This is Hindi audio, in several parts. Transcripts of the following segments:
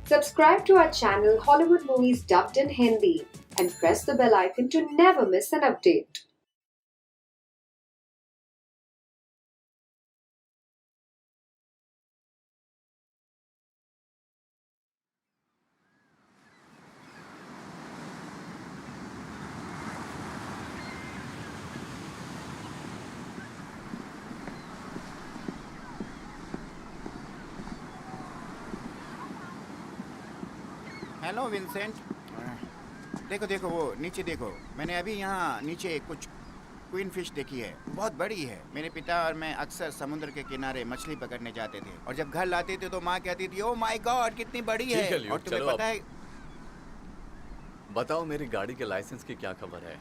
Subscribe to our channel Hollywood Movies Dubbed in Hindi and press the bell icon to never miss an update. Hello Vincent. देखो देखो वो नीचे देखो। मैंने अभी यहाँ नीचे कुछ क्वीन फिश देखी है, बहुत बड़ी है। मेरे पिता और मैं अक्सर समुद्र के किनारे मछली पकड़ने जाते थे और जब घर लाते थे तो माँ कहती थी, ओ माय गॉड कितनी बड़ी ठीक है है। ल्यूक, और तुम्हें चलो पता है बताओ मेरी गाड़ी के लाइसेंस की क्या खबर है।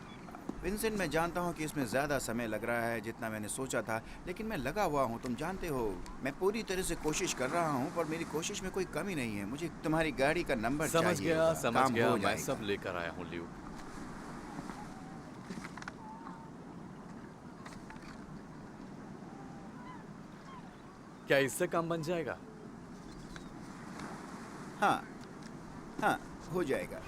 विंसेंट, मैं जानता हूँ कि इसमें ज़्यादा समय लग रहा है जितना मैंने सोचा था, लेकिन मैं लगा हुआ हूँ। तुम जानते हो मैं पूरी तरह से कोशिश कर रहा हूँ, पर मेरी कोशिश में कोई कमी नहीं है। मुझे तुम्हारी गाड़ी का नंबर समझ चाहिए गया होगा, समझ काम गया, हो मैं जाएगा। सब लेकर आया हूँ ल्यूक। क्या इससे काम बन जाएगा? हाँ हाँ, हो जाएगा।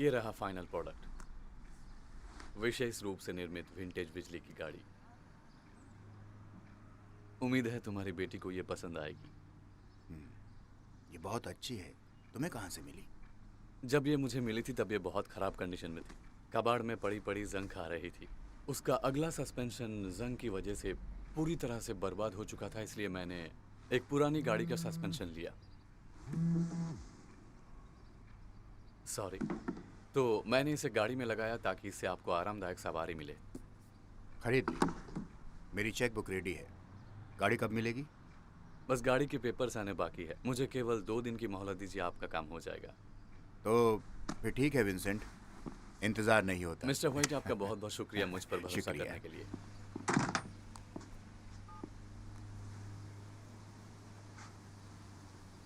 ये रहा फाइनल प्रोडक्ट, विशेष रूप से निर्मित विंटेज बिजली की गाड़ी। उम्मीद है तुम्हारी बेटी को ये पसंद आएगी। ये बहुत अच्छी है। तुम्हें कहाँ से मिली? जब ये मुझे मिली थी तब ये बहुत खराब कंडीशन में थी, कबाड़ में पड़ी पड़ी जंग खा रही थी। उसका अगला सस्पेंशन जंग की वजह से पूरी तरह से बर्बाद हो चुका था, इसलिए मैंने एक पुरानी गाड़ी का सस्पेंशन लिया। सॉरी। तो मैंने इसे गाड़ी में लगाया ताकि इससे आपको आरामदायक सवारी मिले। खरीद ली। मेरी चेक बुक रेडी है। गाड़ी कब मिलेगी? बस गाड़ी के पेपर्स आने बाकी है। मुझे केवल 2 दिन की मोहलत दीजिए, आपका काम हो जाएगा। तो फिर ठीक है विंसेंट, इंतज़ार नहीं होता। मिस्टर व्हाइट, आपका बहुत बहुत शुक्रिया मुझ पर भरोसा शुक्रिया। करने के लिए।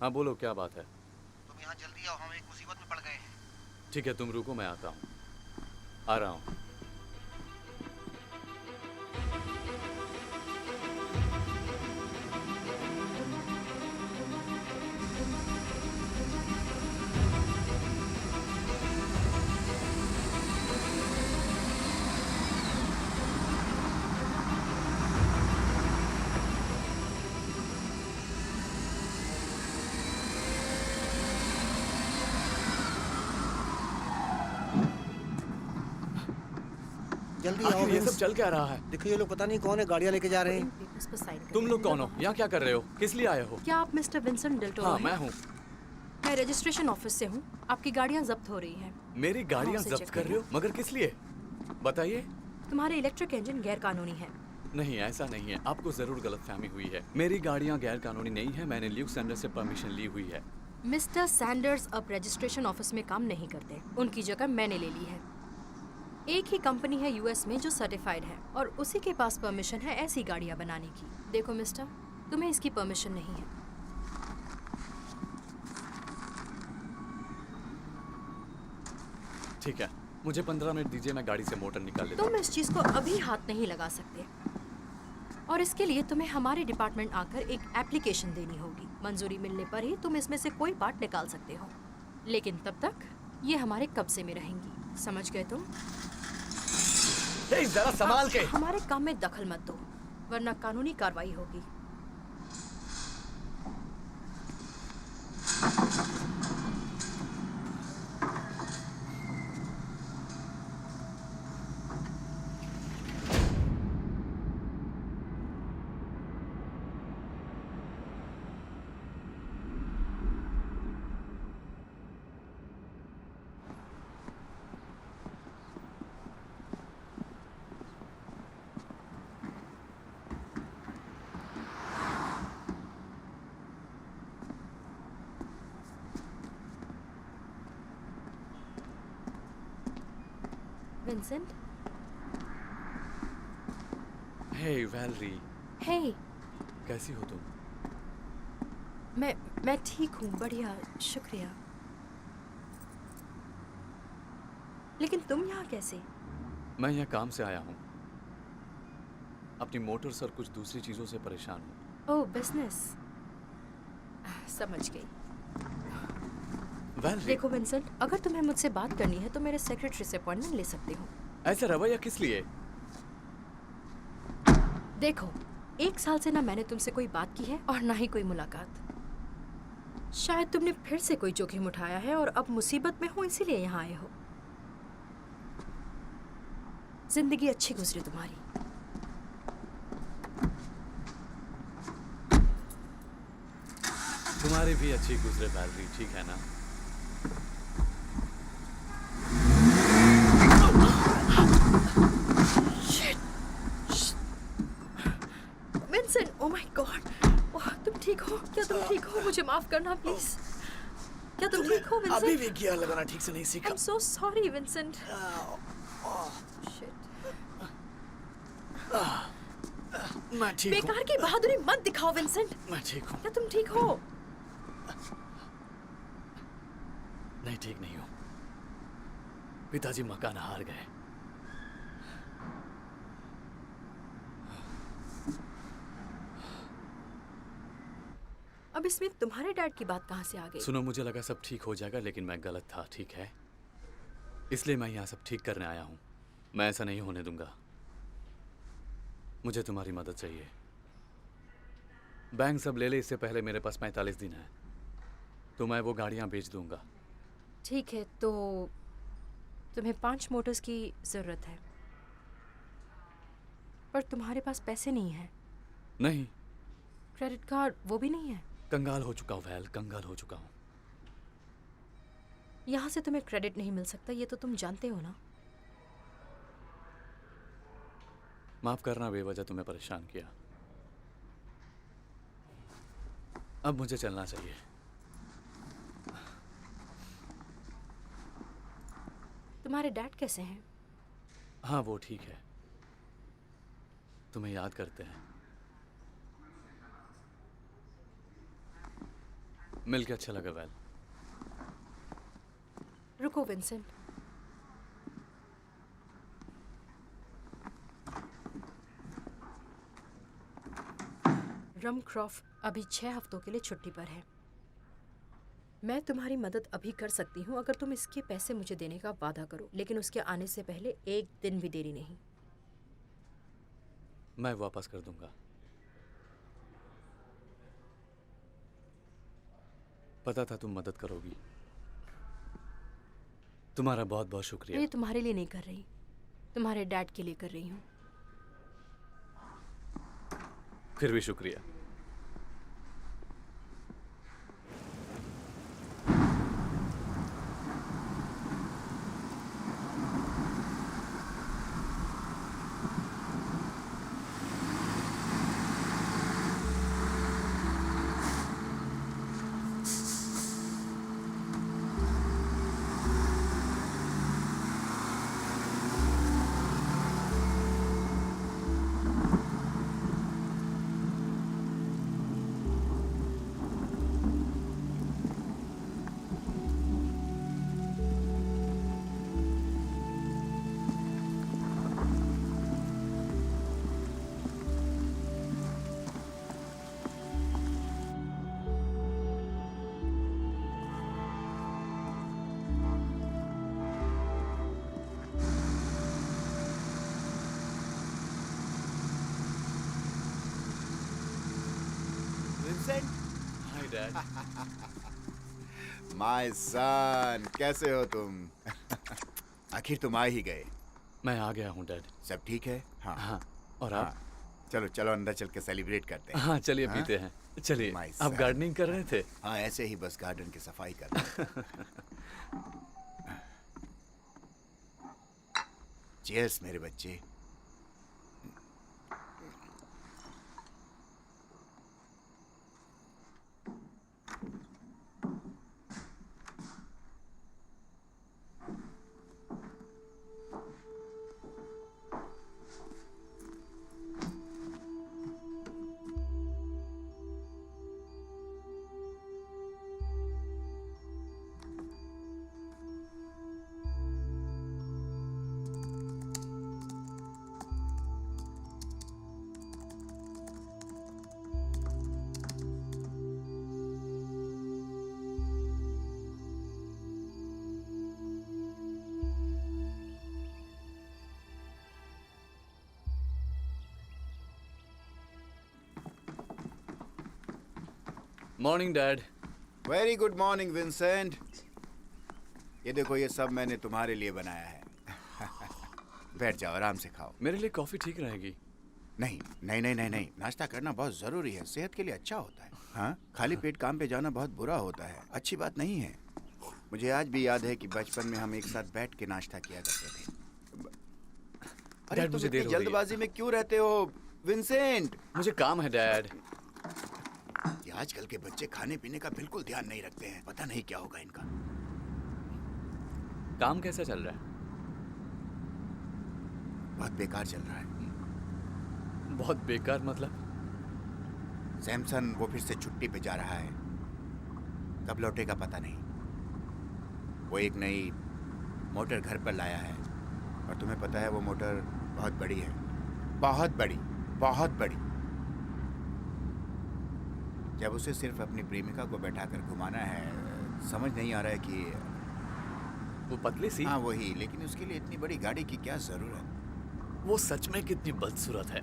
हाँ बोलो, क्या बात है? तुम यहाँ जल्दी आओ, हम एक मुसीबत में पड़ गए हैं। ठीक है, तुम रुको, मैं आता हूँ। आ रहा हूँ। जल्दी आओ आखिर ये सब विंस। चल क्या रहा है? देखो ये लोग पता नहीं कौन है, गाड़ियाँ लेके जा रहे इन हैं। पेपर्स पर साइन तुम करें। लोग कौन हो? यहाँ क्या कर रहे हो? किस लिए आए हो? क्या आप मिस्टर विंसेंट डेल्टोरो हाँ, हैं? मैं हूँ। मैं रजिस्ट्रेशन ऑफिस से हूँ। आपकी गाड़ियाँ जब्त हो रही हैं। मेरी गाड़ियाँ उसे जब्त check कर रहे हो? मगर किस लिए? बताइए। तुम्हारे इलेक्ट्रिक इंजन गैर कानूनी है। नहीं, ऐसा नहीं है। आपको जरूर गलतफहमी हुई है। मेरी गाड़ियाँ गैर कानूनी नहीं है। मैंने ल्यूक सैंडर्स से परमिशन ली हुई है। मिस्टर सैंडर्स अब रजिस्ट्रेशन ऑफिस में काम नहीं करते। उनकी जगह मैंने ले ली है। एक ही कंपनी है यूएस में जो सर्टिफाइड है और उसी के पास परमिशन है ऐसी गाड़ियाँ बनाने की। देखो मिस्टर, तुम्हें इसकी परमिशन नहीं है। ठीक है, मुझे 15 मिनट दीजिए, मैं गाड़ी से मोटर निकाल लेता हूँ। तुम इस चीज को अभी हाथ नहीं लगा सकते और इसके लिए तुम्हें हमारे डिपार्टमेंट आकर एक एप्लीकेशन देनी होगी। मंजूरी मिलने पर ही तुम इसमें से कोई पार्ट निकाल सकते हो, लेकिन तब तक ये हमारे कब्जे में रहेंगी। समझ गए तुम? हे, जरा संभाल के। हमारे काम में दखल मत दो, वरना कानूनी कार्रवाई होगी। विंसेंट, हे वैलरी, हे, कैसी हो तुम? मैं ठीक हूँ, बढ़िया, शुक्रिया। लेकिन तुम यहाँ कैसे? मैं यहाँ काम से आया हूँ। अपनी मोटर्स और कुछ दूसरी चीजों से परेशान हूँ। ओह, बिजनेस। समझ गई। वैलरी, देखो विंसेंट, अगर तुम्हें मुझसे बात करनी है तो मेरे सेक्रेटरी से अपॉइंटमेंट ले सकते हो। ऐसा रवैया किस लिए? देखो, 1 साल से ना मैंने तुमसे कोई बात की है और ना ही कोई मुलाकात। शायद तुमने फिर से कोई जोखिम उठाया है और अब मुसीबत में हो, इसीलिए यहाँ आए हो। जिंदगी अच्छी गुजरी तुम्हारी। तुम्हारी भी अच्छी गुजरे वैलरी, ठीक है ना? विंसेंट, ओह माय गॉड, तुम ठीक हो? क्या तुम ठीक हो? मुझे माफ करना प्लीज। क्या तुम ठीक हो अभी विंसेंट? भी गियर लगाना ठीक से नहीं सीखा। I'm so sorry Vincent. Shit। मैं ठीक हूँ। बेकार की बहादुरी मत दिखाओ विंसेंट। मैं ठीक हूँ। क्या तुम ठीक हो? नहीं, ठीक नहीं हूँ। पिताजी मकान हार गए। अब इसमें तुम्हारे डैड की बात कहाँ से आ गई? सुनो, मुझे लगा सब ठीक हो जाएगा, लेकिन मैं गलत था, ठीक है? इसलिए मैं यहाँ सब ठीक करने आया हूँ। मैं ऐसा नहीं होने दूंगा। मुझे तुम्हारी मदद चाहिए। बैंक सब ले ले, इससे पहले मेरे पास 45 दिन है, तो मैं वो गाड़ियाँ बेच दूंगा। ठीक है, तो तुम्हें 5 मोटर्स की ज़रूरत है, पर तुम्हारे पास पैसे नहीं हैं। नहीं, क्रेडिट कार्ड वो भी नहीं है। कंगाल हो चुका हूँ वैल, कंगाल हो चुका हूँ। यहाँ से तुम्हें क्रेडिट नहीं मिल सकता, ये तो तुम जानते हो ना। माफ करना, बेवजह तुम्हें परेशान किया। अब मुझे चलना चाहिए। तुम्हारे डैड कैसे हैं? हाँ, वो ठीक है। तुम्हें याद करते हैं। मिलके अच्छा लगा वैल। रुको विंसेंट, रमक्रॉफ्ट अभी 6 हफ्तों के लिए छुट्टी पर है। मैं तुम्हारी मदद अभी कर सकती हूँ अगर तुम इसके पैसे मुझे देने का वादा करो, लेकिन उसके आने से पहले एक दिन भी देरी नहीं। मैं वापस कर दूंगा। पता था तुम मदद करोगी। तुम्हारा बहुत बहुत शुक्रिया। ये तुम्हारे लिए नहीं कर रही, तुम्हारे डैड के लिए कर रही हूँ। फिर भी शुक्रिया। Vincent, hi dad. My son, कैसे हो तुम? आखिर तुम आ ही गए। मैं आ गया हूँ डैड। सब ठीक है? हाँ हाँ, और आप? चलो चलो अंदर चल के सेलिब्रेट करते हैं। हाँ चलिए पीते हैं। चलिए। My आप son. गार्डनिंग कर रहे थे? हाँ, ऐसे ही बस गार्डन की सफाई कर रहे हैं। चीयर्स मेरे बच्चे। Morning dad. Very good morning Vincent. ये देखो, ये सब मैंने तुम्हारे लिए बनाया है। बैठ जाओ, आराम से खाओ। मेरे लिए कॉफी ठीक रहेगी? नहीं नहीं नहीं नहीं नहीं, नाश्ता करना बहुत जरूरी है, सेहत के लिए अच्छा होता है। हाँ, खाली पेट काम पे जाना बहुत बुरा होता है, अच्छी बात नहीं है। मुझे आज भी याद है कि बचपन में हम एक साथ बैठ के नाश्ता किया करते थे। अरे डैड, तुम मुझे देर इतनी हो रही है। जल्दबाजी में क्यों रहते हो विंसेंट? मुझे काम है डैड। ये आजकल के बच्चे खाने पीने का बिल्कुल ध्यान नहीं रखते हैं, पता नहीं क्या होगा इनका। काम कैसा चल रहा है? बहुत बेकार चल रहा है। बहुत बेकार मतलब? सैमसन वो फिर से छुट्टी पे जा रहा है, कब लौटेगा पता नहीं। वो एक नई मोटर घर पर लाया है, और तुम्हें पता है वो मोटर बहुत बड़ी है, बहुत बड़ी, बहुत बड़ी। जब उसे सिर्फ अपनी प्रेमिका को बैठाकर घुमाना है, समझ नहीं आ रहा है कि वो पतली सी? हाँ वही, लेकिन उसके लिए इतनी बड़ी गाड़ी की क्या जरूरत? वो सच में कितनी बदसूरत है।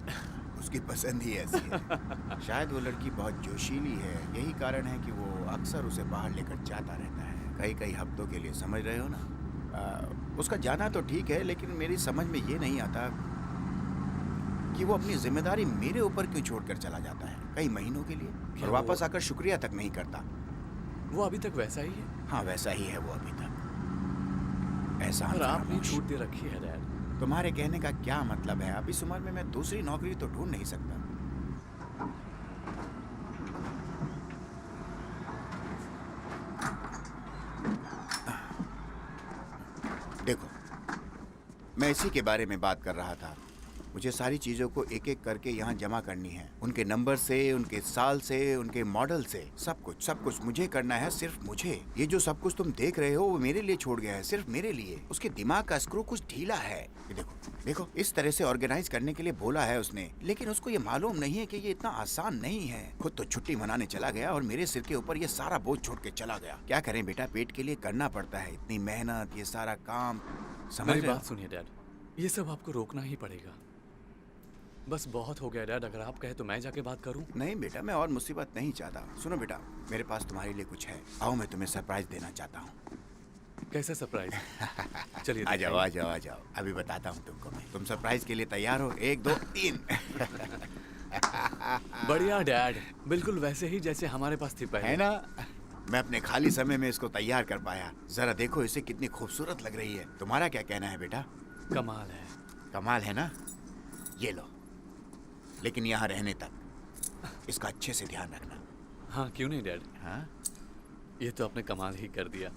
उसकी पसंद ही ऐसी है। शायद वो लड़की बहुत जोशीली है, यही कारण है कि वो अक्सर उसे बाहर लेकर जाता रहता है, कई कई हफ्तों के लिए, समझ रहे हो ना? उसका जाना तो ठीक है, लेकिन मेरी समझ में ये नहीं आता कि वो अपनी जिम्मेदारी मेरे ऊपर क्यों छोड़कर चला जाता है कई महीनों के लिए, क्या और वो- वापस आकर शुक्रिया तक नहीं करता। वो अभी तक वैसा ही है? हाँ, वैसा ही है वो अभी तक, ऐसा और आपने खामोश। छूट दे रखी है डैड। तुम्हारे कहने का क्या मतलब है? अब इस उम्र में मैं दूसरी नौकरी तो ढूंढ नहीं सकता। देखो, मैं इसी के बारे में बात कर रहा था। मुझे सारी चीजों को एक एक करके यहाँ जमा करनी है, उनके नंबर से, उनके साल से, उनके मॉडल से, सब कुछ मुझे करना है, सिर्फ मुझे। ये जो सब कुछ तुम देख रहे हो वो मेरे लिए छोड़ गया है, सिर्फ मेरे लिए। उसके दिमाग का स्क्रू कुछ ढीला है। ये देखो, इस तरह से ऑर्गेनाइज करने के लिए बोला है उसने, लेकिन उसको ये मालूम नहीं है कि ये इतना आसान नहीं है। खुद तो छुट्टी मनाने चला गया और मेरे सिर के ऊपर ये सारा बोझ छोड़ के चला गया। क्या करें बेटा, पेट के लिए करना पड़ता है, इतनी मेहनत, ये सारा काम। समझ मेरी रहे हो? बात सुनिए डैड, ये सब आपको रोकना ही पड़ेगा। बस बहुत हो गया डैड, अगर आप कहे तो मैं जाके बात करूं। नहीं बेटा, मैं और मुसीबत नहीं चाहता। सुनो बेटा, मेरे पास तुम्हारे लिए कुछ है। आओ, मैं तुम्हें सरप्राइज देना चाहता हूँ। कैसा सरप्राइज? चलिए आ जाओ, आ जाओ, आ जाओ, अभी बताता हूँ तुमको मैं। तुम सरप्राइज के लिए तैयार हो? 1 2 3। बढ़िया डैड, बिल्कुल वैसे ही जैसे हमारे पास थी पहले। है ना? मैं अपने खाली समय में इसको तैयार कर पाया। जरा देखो इसे, कितनी खूबसूरत लग रही है। तुम्हारा क्या कहना है बेटा? कमाल है। कमाल है ना? ये लो, लेकिन यहाँ रहने तक इसका अच्छे से ध्यान रखना। हाँ क्यों नहीं डैड, हाँ, ये तो आपने कमाल ही कर दिया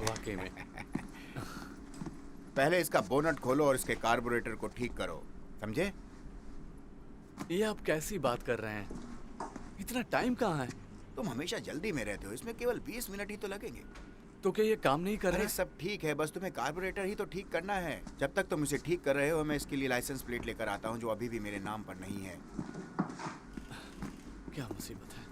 वाकई में। पहले इसका बोनट खोलो और इसके कार्बोरेटर को ठीक करो, समझे? ये आप कैसी बात कर रहे हैं? इतना टाइम कहाँ है? तुम हमेशा जल्दी में रहते हो, इसमें केवल 20 मिनट ही तो लगेंगे। तो क्या ये काम नहीं कर अरे रहा? सब ठीक है, बस तुम्हें कार्बोरेटर ही तो ठीक करना है। जब तक तुम इसे ठीक कर रहे हो, मैं इसके लिए लाइसेंस प्लेट लेकर आता हूँ, जो अभी भी मेरे नाम पर नहीं है। क्या मुसीबत है?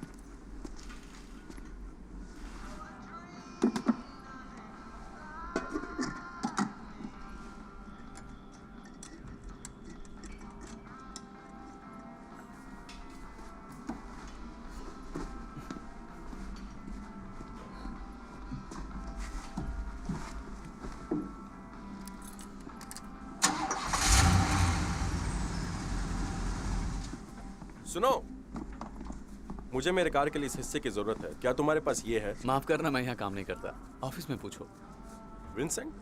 सुनो, मुझे मेरे कार के लिए इस हिस्से की जरूरत है। क्या तुम्हारे पास ये है? माफ करना, मैं यहाँ काम नहीं करता, ऑफिस में पूछो। विंसेंट?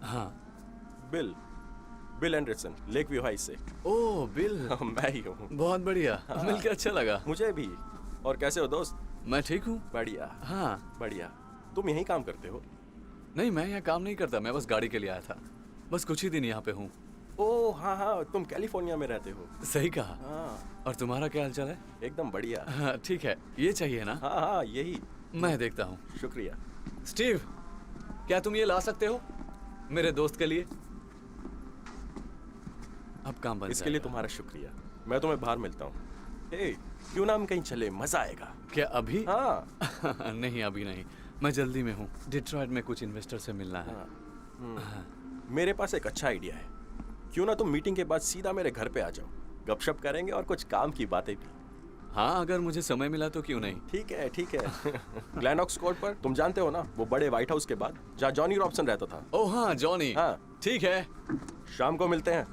हाँ। Bill Anderson, lake view height से। ओह बिल, मैं ही हूँ। बहुत बढ़िया, मिलकर अच्छा लगा। मुझे भी। और कैसे हो दोस्त? मैं ठीक हूँ। बढ़िया। हाँ। बढ़िया। तुम यहीं काम करते हो? नहीं, मैं यहाँ काम नहीं करता, मैं बस गाड़ी के लिए आया था। बस कुछ ही दिन यहाँ पे हूँ। ओह हाँ हाँ, तुम कैलिफोर्निया में रहते हो। सही कहा। हाँ। और तुम्हारा क्या हाल चाल है? एकदम बढ़िया। हाँ, ठीक है, ये चाहिए ना? हाँ हाँ, यही। मैं देखता हूँ। शुक्रिया। स्टीव, क्या तुम ये ला सकते हो मेरे दोस्त के लिए? अब काम बन इसके लिए जाएगा। तुम्हारा शुक्रिया। मैं तुम्हें बाहर मिलता हूँ। ए, क्यों ना हम कहीं चले, मजा आएगा। क्या अभी? हाँ। नहीं अभी नहीं, मैं जल्दी में हूँ। डिट्रॉइट में कुछ इन्वेस्टर से मिलना है। हाँ। मेरे पास एक अच्छा आइडिया है। क्यों ना तुम मीटिंग के बाद सीधा मेरे घर पे आ जाओ, गपशप करेंगे और कुछ काम की बातें भी। हाँ, अगर मुझे समय मिला तो क्यों नहीं। ठीक है ठीक है। ग्लैनॉक्स कोर्ट पर, तुम जानते हो ना, वो बड़े व्हाइट हाउस के बाद जहाँ जॉनी रॉबसन रहता था। ओह हाँ, जॉनी। हाँ। ठीक है, शाम को मिलते हैं।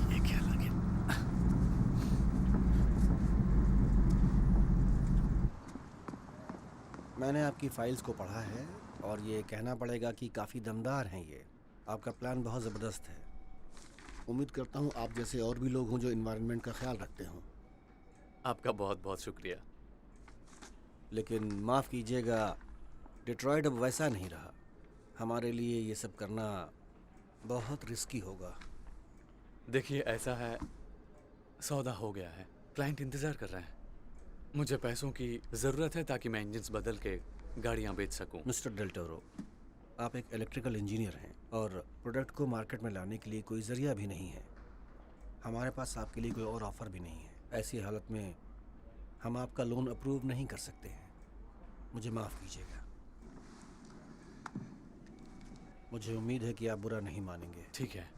ये क्या लगे? मैंने आपकी फाइल्स को पढ़ा है और ये कहना पड़ेगा कि काफ़ी दमदार हैं ये। आपका प्लान बहुत ज़बरदस्त है। उम्मीद करता हूँ आप जैसे और भी लोग हों जो इन्वायरमेंट का ख्याल रखते हों। आपका बहुत बहुत शुक्रिया। लेकिन माफ़ कीजिएगा, डिट्रॉइट अब वैसा नहीं रहा। हमारे लिए ये सब करना बहुत रिस्की होगा। देखिए ऐसा है, सौदा हो गया है, क्लाइंट इंतज़ार कर रहे हैं। मुझे पैसों की ज़रूरत है ताकि मैं इंजन्स बदल के गाड़ियाँ बेच सकूं। मिस्टर डेल टोरो, आप एक इलेक्ट्रिकल इंजीनियर हैं और प्रोडक्ट को मार्केट में लाने के लिए कोई ज़रिया भी नहीं है। हमारे पास आपके लिए कोई और ऑफ़र भी नहीं है। ऐसी हालत में हम आपका लोन अप्रूव नहीं कर सकते हैं। मुझे माफ़ कीजिएगा। मुझे उम्मीद है कि आप बुरा नहीं मानेंगे। ठीक है।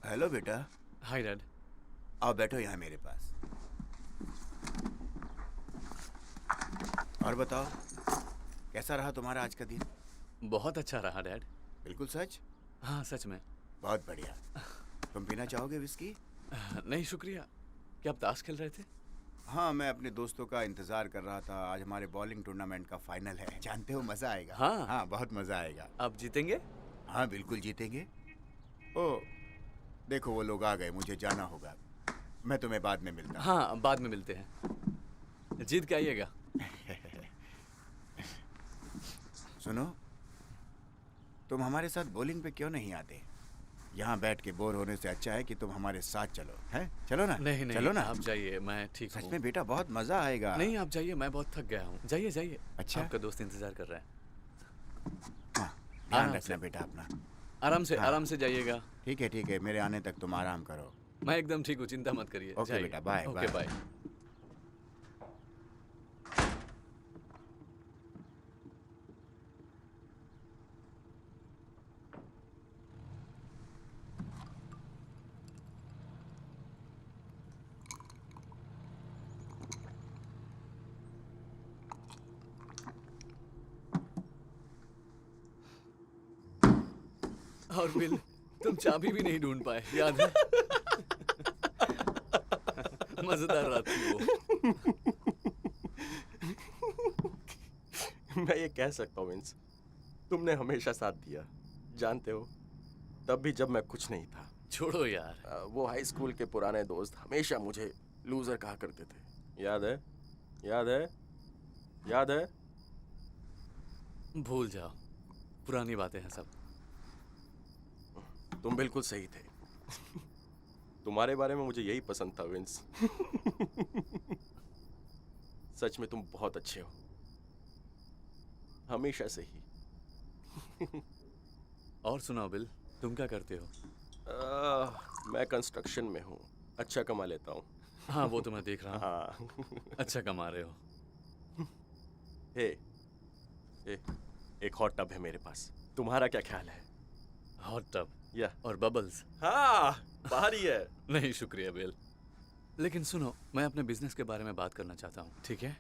हेलो बेटा, हाय डैड। आओ बैठो यहाँ मेरे पास। और बताओ, कैसा रहा तुम्हारा आज का दिन? बहुत अच्छा रहा डैड। बिल्कुल सच? हाँ सच में। बहुत बढ़िया। तुम पीना चाहोगे विस्की? नहीं शुक्रिया। क्या आप ताश खेल रहे थे? हाँ, मैं अपने दोस्तों का इंतजार कर रहा था। आज हमारे बॉलिंग टूर्नामेंट का फाइनल है, जानते हो, मजा आएगा। हाँ। हाँ, बहुत मजा आएगा। आप जीतेंगे? हाँ बिल्कुल जीतेंगे। ओ देखो, वो लोग आ गए, मुझे जाना होगा। मैं तुम्हें बाद में मिलता हूँ। हाँ बाद में मिलते हैं। जीत के आइएगा। सुनो, तुम हमारे साथ बॉलिंग पे क्यों नहीं आते? यहाँ बैठ के बोर होने से अच्छा है कि तुम हमारे साथ चलो। हैं? चलो ना? नहीं नहीं, चलो ना? आप जाइए, मैं ठीक सच हूँ। में बेटा, बहुत मजा आएगा। नहीं आप जाइए, मैं बहुत थक गया हूँ। जाइए जाइए। अच्छा। आपका दोस्त इंतजार कर रहा है। हाँ, ध्यान आराम रखना से। बेटा अपना। आराम से हाँ। आराम से जाइएगा। ठीक है, मेरे आने तक तुम आराम करो। मैं एकदम ठीक हूँ, चिंता मत करिए। ओके जाइए। बेटा, बाय, ओके बाय। बाय। और बिल, तुम चाबी भी नहीं ढूंढ पाए, याद है? मजेदार रात थी वो। मैं ये कह सकता हूँ विंस, तुमने हमेशा साथ दिया, जानते हो, तब भी जब मैं कुछ नहीं था। छोड़ो यार। वो हाई स्कूल के पुराने दोस्त हमेशा मुझे लूजर कहा करते थे। याद है? याद है? याद है? भूल जाओ, पुरानी बातें हैं सब। तुम बिल्कुल सही थे। तुम्हारे बारे में मुझे यही पसंद था विंस। सच में तुम बहुत अच्छे हो, हमेशा से ही। और सुनाओ बिल, तुम क्या करते हो? मैं कंस्ट्रक्शन में हूँ, अच्छा कमा लेता हूँ। हाँ वो तो मैं देख रहा हूँ। हाँ। अच्छा कमा रहे हो। हे, एक हॉट टब है मेरे पास, तुम्हारा क्या ख्याल है? हॉट टब या और बबल्स? हाँ, बाहर ही है। नहीं शुक्रिया बिल, लेकिन सुनो, मैं अपने बिजनेस के बारे में बात करना चाहता हूँ, ठीक है?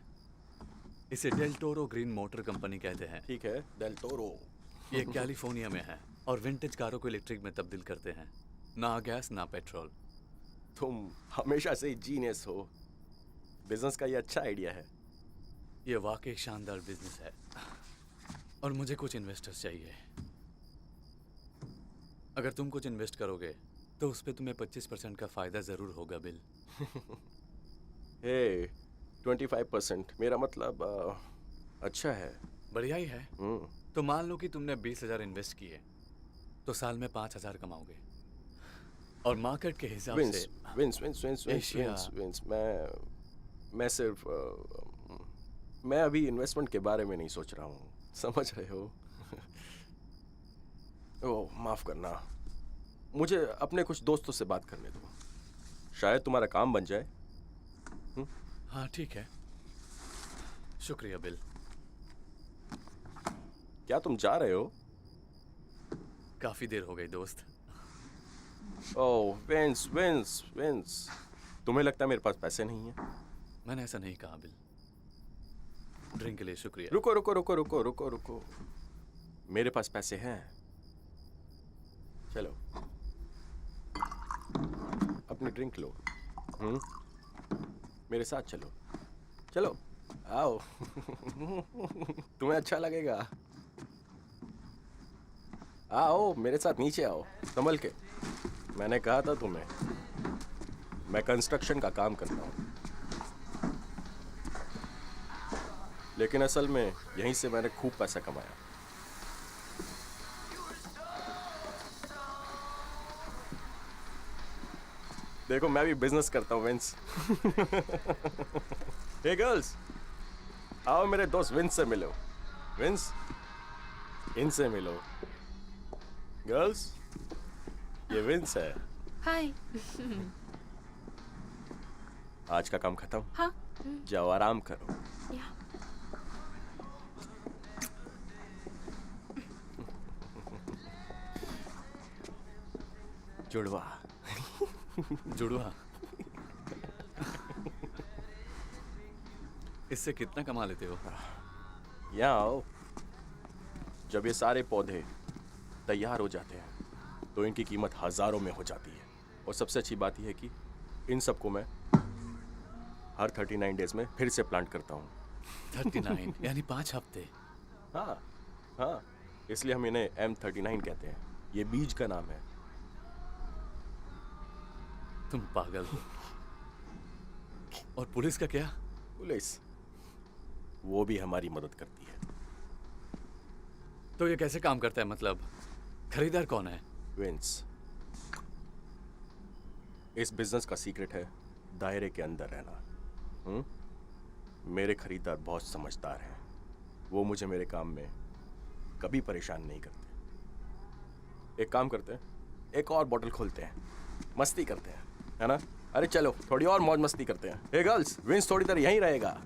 इसे Del Toro green motor company कहते हैं। ठीक है, डेल टोरो। ये कैलिफोर्निया में है और विंटेज कारों को इलेक्ट्रिक में तब्दील करते हैं, ना गैस ना पेट्रोल। तुम हमेशा से ही जीनियस हो, बिजनेस का ये अच्छा आइडिया है। ये वाकई शानदार बिजनेस है और मुझे कुछ इन्वेस्टर्स चाहिए। अगर तुम कुछ इन्वेस्ट करोगे तो उस पे तुम्हें 25% का फायदा जरूर होगा बिल। हे, 25%, मेरा मतलब अच्छा है। बढ़िया ही है। हम्म, तो मान लो कि तुमने 20,000 इन्वेस्ट किए तो साल में 5,000 कमाओगे। और मार्केट के हिसाब विंस, से Vince, Vince, Vince, Vince, Asia- Vince, Vince, मैं सिर्फ मैं अभी इन्वेस्टमेंट के बारे में नहीं सोच रहा हूँ, समझ रहे हो? ओह माफ करना, मुझे अपने कुछ दोस्तों से बात करने दो, शायद तुम्हारा काम बन जाए। हाँ ठीक है, शुक्रिया बिल। क्या तुम जा रहे हो? काफी देर हो गई दोस्त। ओह विंस, विंस, विंस, तुम्हें लगता है मेरे पास पैसे नहीं हैं? मैंने ऐसा नहीं कहा बिल। ड्रिंक के लिए शुक्रिया। रुको रुको रुको रुको रुको रुको, मेरे पास पैसे हैं। चलो अपनी ड्रिंक लो। मेरे साथ चलो, चलो आओ। तुम्हें अच्छा लगेगा। आओ मेरे साथ, नीचे आओ, संभल के। मैंने कहा था तुम्हें, मैं कंस्ट्रक्शन का काम करता हूँ, लेकिन असल में यहीं से मैंने खूब पैसा कमाया। देखो मैं भी बिजनेस करता हूँ विंस। हे गर्ल्स, आओ मेरे दोस्त विंस से मिलो। विंस, इनसे मिलो। गर्ल्स, ये विंस है। हाय। आज का काम खत्म। हाँ। जाओ आराम करो। या। जुड़वा। जुड़वा। इससे कितना कमा लेते हो? यहाँ आओ। जब ये सारे पौधे तैयार हो जाते हैं तो इनकी कीमत हजारों में हो जाती है। और सबसे अच्छी बात यह है कि इन सबको मैं हर 39 डेज में फिर से प्लांट करता हूँ। 39 यानी 5 हफ्ते। हाँ हाँ, इसलिए हम इन्हें M39 कहते हैं। ये बीज का नाम है। तुम पागल हो। और पुलिस का क्या? पुलिस वो भी हमारी मदद करती है। तो ये कैसे काम करता है? मतलब खरीदार कौन है? विंस, इस बिजनेस का सीक्रेट है दायरे के अंदर रहना। मेरे खरीदार बहुत समझदार हैं। वो मुझे मेरे काम में कभी परेशान नहीं करते। एक काम करते हैं, एक और बोतल खोलते हैं, मस्ती करते हैं, है ना? अरे चलो थोड़ी और मौज मस्ती करते हैं। हे गर्ल्स, विंस थोड़ी देर यहीं रहेगा।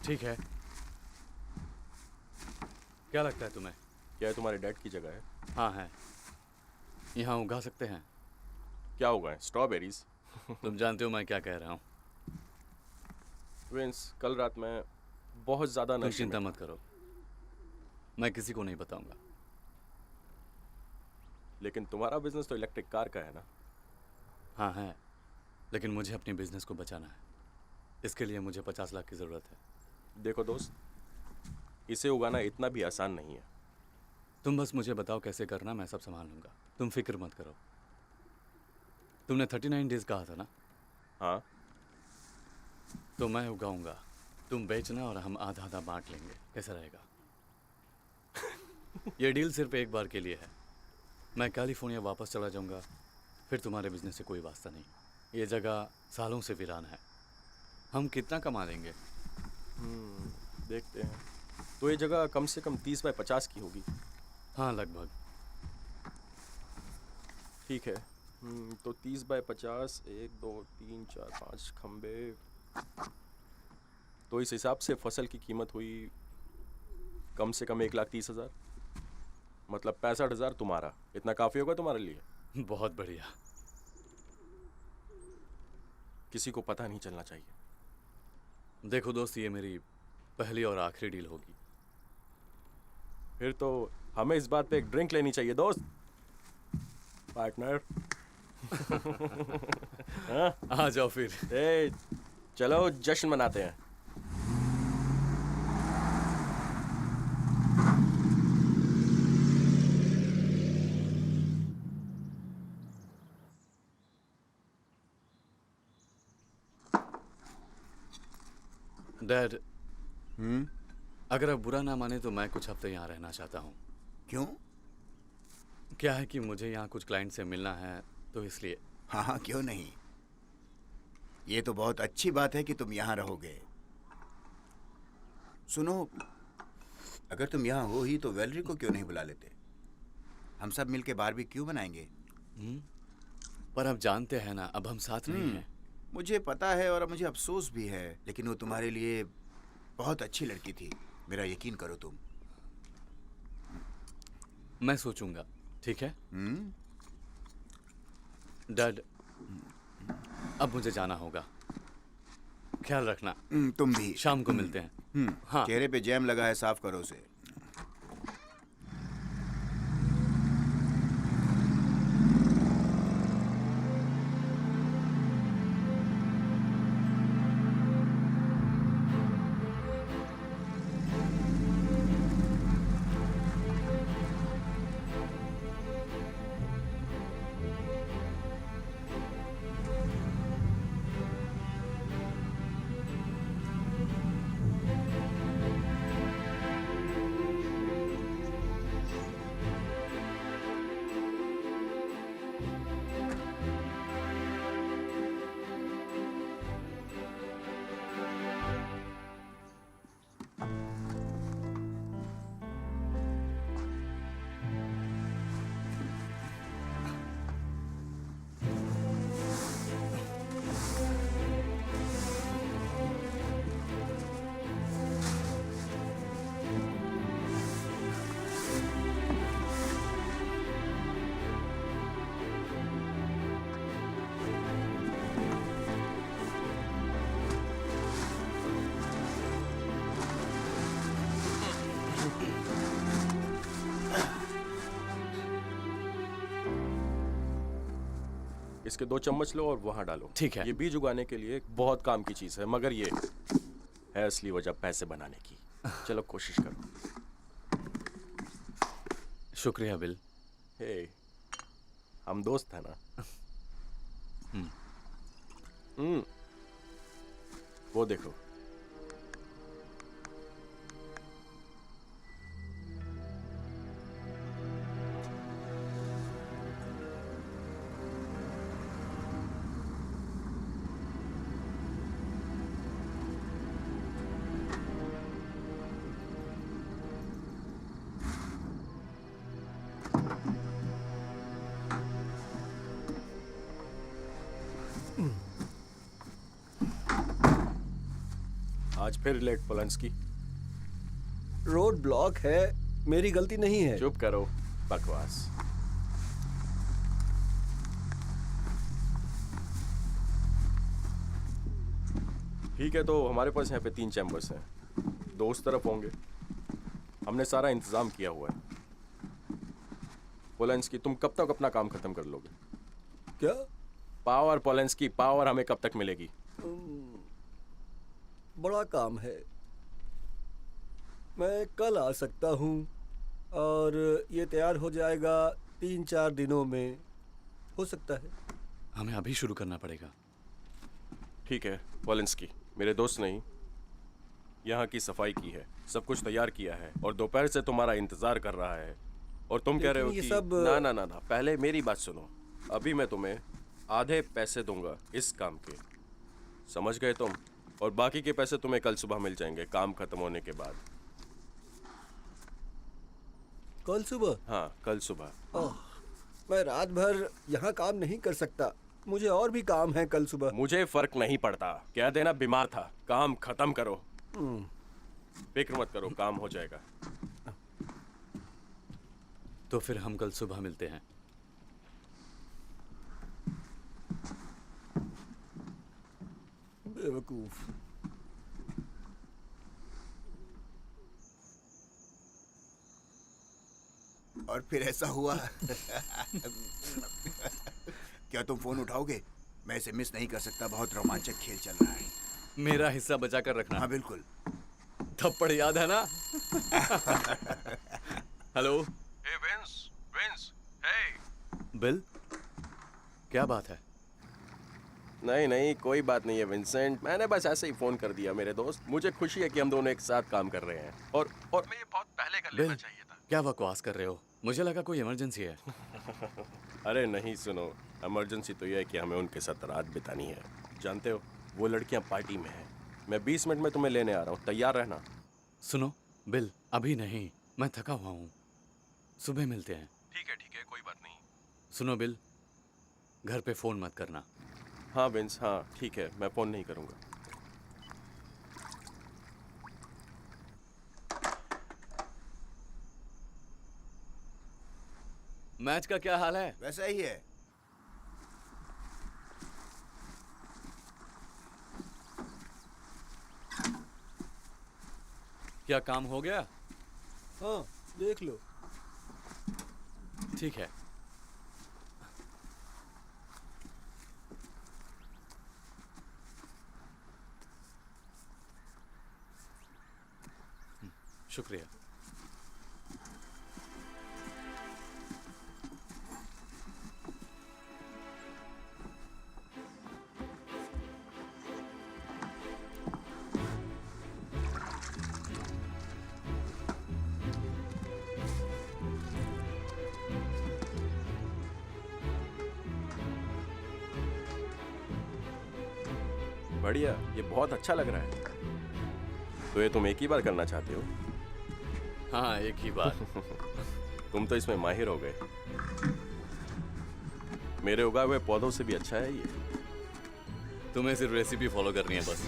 ठीक है। क्या लगता है तुम्हें? क्या है तुम्हारे डैड की जगह है? हाँ है। यहाँ उगा सकते हैं। क्या होगा? स्ट्रॉबेरीज? तुम जानते हो मैं क्या कह रहा हूँ। विंस, कल रात में बहुत ज्यादा तुम नशे चिंता में। मत करो, मैं किसी को नहीं बताऊंगा। लेकिन तुम्हारा बिजनेस तो इलेक्ट्रिक कार का है ना? हाँ है, लेकिन मुझे अपने बिजनेस को बचाना है। इसके लिए मुझे 50 लाख की ज़रूरत है। देखो दोस्त, इसे उगाना इतना भी आसान नहीं है। तुम बस मुझे बताओ कैसे करना, मैं सब संभाल लूंगा। तुम फिक्र मत करो। तुमने 39 डेज कहा था ना? हाँ। तो मैं उगाऊंगा, तुम बेचना और हम आधा आधा बांट लेंगे। कैसा रहेगा? ये डील सिर्फ एक बार के लिए है। मैं कैलिफोर्निया वापस चला जाऊंगा, फिर तुम्हारे बिजनेस से कोई वास्ता नहीं। ये जगह सालों से वीरान है। हम कितना कमा लेंगे? देखते हैं। तो ये जगह कम से कम 30 बाय 50 की होगी। हाँ लगभग। ठीक है। तो 30 बाय 50, 1 2 3 4 5 खंबे। तो इस हिसाब से फसल की कीमत हुई कम से कम 1,30,000। मतलब 65,000 तुम्हारा। इतना काफी होगा तुम्हारे लिए? बहुत बढ़िया। किसी को पता नहीं चलना चाहिए। देखो दोस्त, ये मेरी पहली और आखिरी डील होगी। फिर तो हमें इस बात पे एक ड्रिंक लेनी चाहिए दोस्त। पार्टनर। आ जाओ फिर। ए, चलो जश्न मनाते हैं। डैड, अगर आप बुरा ना माने तो मैं कुछ हफ्ते यहाँ रहना चाहता हूँ। क्यों? क्या है कि मुझे यहाँ कुछ क्लाइंट से मिलना है, तो इसलिए। हाँ हाँ, क्यों नहीं। ये तो बहुत अच्छी बात है कि तुम यहाँ रहोगे। सुनो, अगर तुम यहाँ हो ही तो वैलरी को क्यों नहीं बुला लेते? हम सब मिलके बारबेक्यू बनाएंगे। पर आप जानते हैं ना, अब हम साथ नहीं हैं। मुझे पता है और अब मुझे अफसोस भी है, लेकिन वो तुम्हारे लिए बहुत अच्छी लड़की थी। मेरा यकीन करो तुम। मैं सोचूंगा, ठीक है? डैड, अब मुझे जाना होगा। ख्याल रखना। तुम भी। शाम को मिलते हैं। हाँ। चेहरे पे जैम लगा है, साफ करो उसे। इसके 2 चम्मच लो और वहां डालो। ठीक है। ये बीज उगाने के लिए बहुत काम की चीज है, मगर ये है असली वजह पैसे बनाने की। चलो कोशिश करो। शुक्रिया बिल। हे, हम दोस्त हैं ना? वो देखो। आज फिर लेट पोलंस्की। रोड ब्लॉक है, मेरी गलती नहीं है। चुप करो, बकवास। ठीक है, तो हमारे पास यहाँ पे 3 चैम्बर्स हैं, 2 उस तरफ होंगे। हमने सारा इंतजाम किया हुआ है। पोलंस्की, तुम कब तक अपना काम खत्म कर लोगे? क्या? पावर पोलंस्की, पावर हमें कब तक मिलेगी? बड़ा काम है, मैं कल आ सकता हूँ और ये तैयार हो जाएगा 3-4 दिनों में, हो सकता है। हमें अभी शुरू करना पड़ेगा। ठीक है पोलंस्की, मेरे दोस्त ने यहाँ की सफाई की है, सब कुछ तैयार किया है और दोपहर से तुम्हारा इंतजार कर रहा है, और तुम कह रहे हो लेकिन कि ये सब ना ना ना ना, पहले मेरी बात सुनो। अभी मैं तुम्हें आधे पैसे दूंगा इस काम के, समझ गए तुम? और बाकी के पैसे तुम्हें कल सुबह मिल जाएंगे काम खत्म होने के बाद। कल सुबह? हाँ, कल सुबह। मैं रात भर यहाँ काम नहीं कर सकता, मुझे और भी काम है कल सुबह। मुझे फर्क नहीं पड़ता, कह देना बीमार था। काम खत्म करो, फिक्र मत करो, काम हो जाएगा। तो फिर हम कल सुबह मिलते हैं। बेवकूफ। और फिर ऐसा हुआ। क्या तुम फोन उठाओगे? मैं इसे मिस नहीं कर सकता, बहुत रोमांचक खेल चल रहा है। मेरा हिस्सा बचा कर रखना। हाँ बिल्कुल। थप्पड़ याद है ना? हेलो। हे विंस, हे। बिल, क्या बात है? नहीं नहीं, कोई बात नहीं है विंसेंट, मैंने बस ऐसे ही फोन कर दिया मेरे दोस्त। मुझे खुशी है कि हम दोनों एक साथ काम कर रहे हैं, और मैं ये बहुत पहले कर लेना चाहिए था। क्या बकवास कर रहे हो? मुझे लगा कोई इमरजेंसी है। अरे नहीं, सुनो, इमरजेंसी तो यह है कि हमें उनके साथ रात बितानी है। जानते हो, वो लड़कियां पार्टी में हैं। मैं 20 मिनट में तुम्हें लेने आ रहा हूँ, तैयार रहना। सुनो बिल, अभी नहीं, मैं थका हुआ हूँ, सुबह मिलते हैं। ठीक है, कोई बात नहीं। सुनो बिल, घर पे फोन मत करना। हाँ विंस, हाँ ठीक है, मैं फोन नहीं करूँगा। मैच का क्या हाल है? वैसा ही है। क्या काम हो गया? हाँ, देख लो। ठीक है। शुक्रिया। बढ़िया, ये बहुत अच्छा लग रहा है। तो ये तुम एक ही बार करना चाहते हो? हाँ, एक ही बार। तुम तो इसमें माहिर हो गए। मेरे उगाए हुए पौधों से भी अच्छा है ये। तुम्हें सिर्फ रेसिपी फॉलो करनी है बस।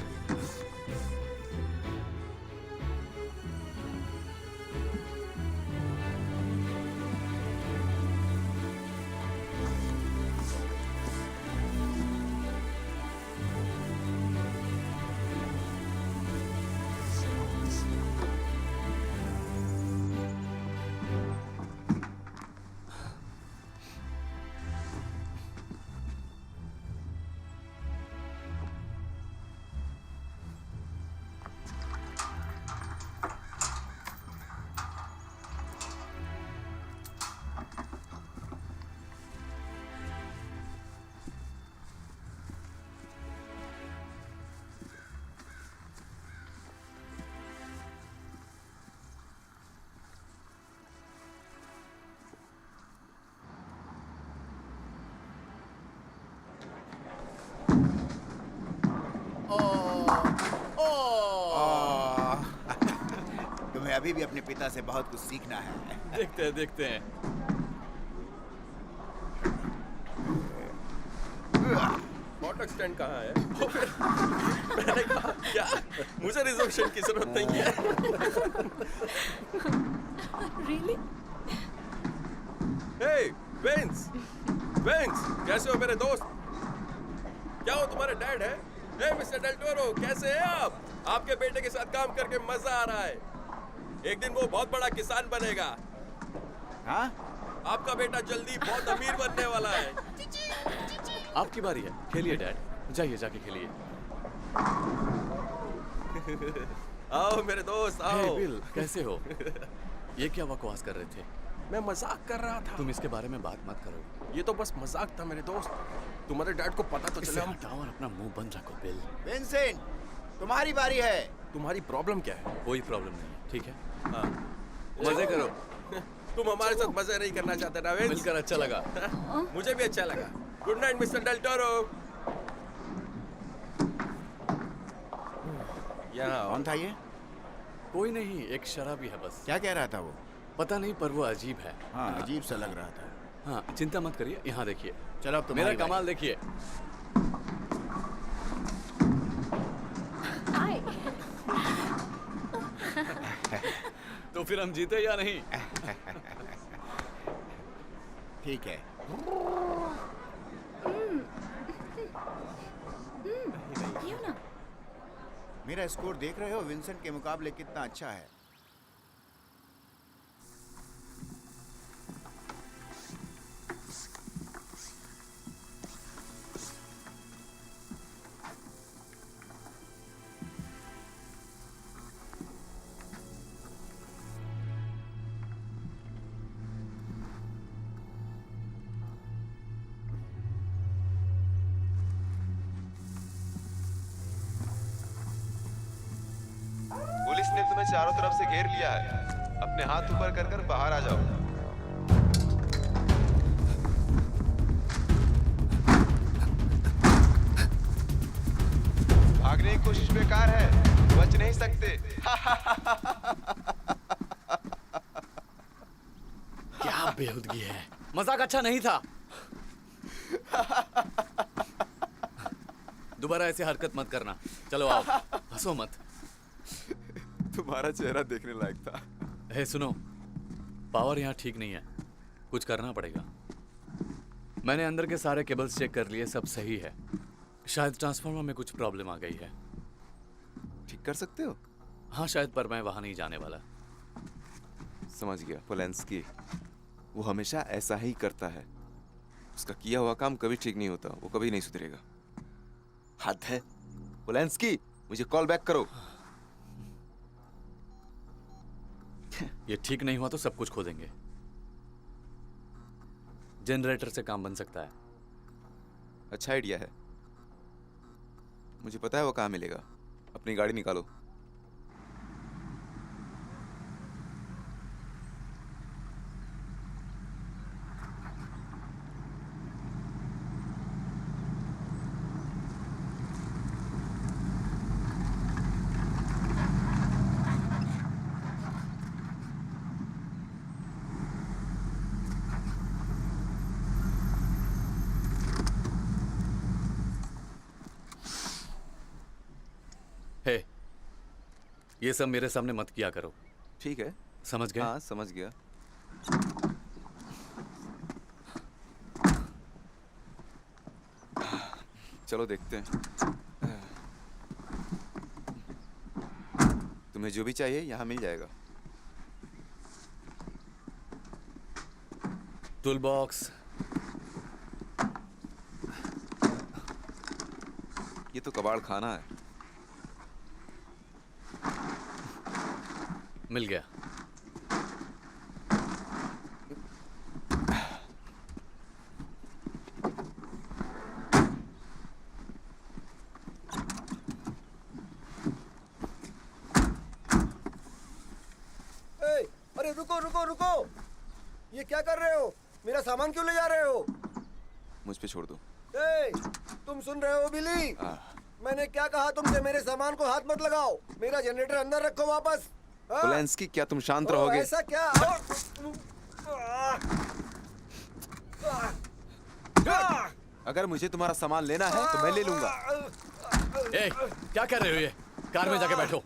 तुम्हें अभी भी अपने पिता से बहुत कुछ सीखना है। देखते हैं, देखते हैं। ऑटो स्टैंड कहाँ है? मैंने कहा क्या? मुझे रिजर्वेशन की जरूरत नहीं है। Really? हे, वेंस, कैसे हो मेरे दोस्त? क्या हो तुम्हारे डैड है? हे मिस्टर डेल टोरो, कैसे हैं आप? आपके बेटे के साथ काम करके मजा आ रहा है। एक दिन वो बहुत बड़ा किसान बनेगा। हाँ? आपका बेटा जल्दी बहुत अमीर बनने वाला है। आपकी बारी है, खेलिए डैड। जाइए, जाके खेलिए। आओ मेरे दोस्त, आओ। हे बिल, कैसे हो? ये क्या बकवास कर रहे थे? मैं मजाक कर रहा था। तुम इसके बारे में बात मत करो। ये तो बस मजाक था मेरे दोस्त। तुम्हारे डैड को पता तो इसे चले हम। हटाओ और अपना मुंह बंद रखो बिल। विंसेंट, तुम्हारी बारी है। तुम्हारी प्रॉब्लम क्या है? कोई प्रॉब्लम नहीं है, ठीक है? हाँ। मजे करो। तुम हमारे साथ मजे नहीं करना चाहते ना वेंस? मिलकर अच्छा लगा। मुझे भी अच्छा लगा। Good night mister Del Toro. कौन था ये? कोई नहीं, एक शराबी है बस। क्या कह रहा था वो? पता नहीं, पर वो अजीब है। हाँ, अजीब सा लग रहा था। हाँ, चिंता मत करिए, यहाँ देखिए। चलो अब मेरा तुम्हारी बारी। कमाल देखिए। Hi. तो फिर हम जीते या नहीं? ठीक है। क्यों ना? मेरा स्कोर देख रहे हो? विंसेंट के मुकाबले कितना अच्छा है। पुलिस ने तुम्हें चारों तरफ से घेर लिया है। अपने हाथ ऊपर कर कर बाहर आ जाओ। भागने की कोशिश बेकार है, बच नहीं सकते। क्या बेहूदगी है। मजाक अच्छा नहीं था। दोबारा ऐसे हरकत मत करना। चलो आओ, हंसो मत। तुम्हारा चेहरा देखने लायक था। हे सुनो, पावर यहाँ ठीक नहीं है, कुछ करना पड़ेगा। मैंने अंदर के सारे केबल्स चेक कर लिए, सब सही है। शायद ट्रांसफार्मर में कुछ प्रॉब्लम आ गई है। ठीक कर सकते हो? हाँ शायद, पर मैं वहां नहीं जाने वाला। समझ गया। पोलैंस्की वो हमेशा ऐसा ही करता है। उसका किया हुआ काम कभी ठीक नहीं होता, वो कभी नहीं सुधरेगा। हद है। पोलैंस्की, मुझे कॉल बैक करो। ये ठीक नहीं हुआ तो सब कुछ खो देंगे। जनरेटर से काम बन सकता है। अच्छा आइडिया है। मुझे पता है वो कहाँ मिलेगा। अपनी गाड़ी निकालो। हे, ये सब मेरे सामने मत किया करो। ठीक है। समझ गए? हाँ समझ गया। चलो देखते हैं। तुम्हें जो भी चाहिए यहाँ मिल जाएगा। Tool box. ये तो कबाड़ खाना है। मिल गया। अरे रुको रुको रुको, ये क्या कर रहे हो? मेरा सामान क्यों ले जा रहे हो? मुझ पे छोड़ दो। तुम सुन रहे हो बिली? मैंने क्या कहा तुमसे? मेरे सामान को हाथ मत लगाओ। मेरा जनरेटर अंदर रखो वापस। पोलैंस्की, क्या तुम शांत रहोगे? ऐसा क्या? अगर मुझे तुम्हारा सामान लेना है तो मैं ले लूंगा। क्या कर रहे हो ये? कार में जाके बैठो।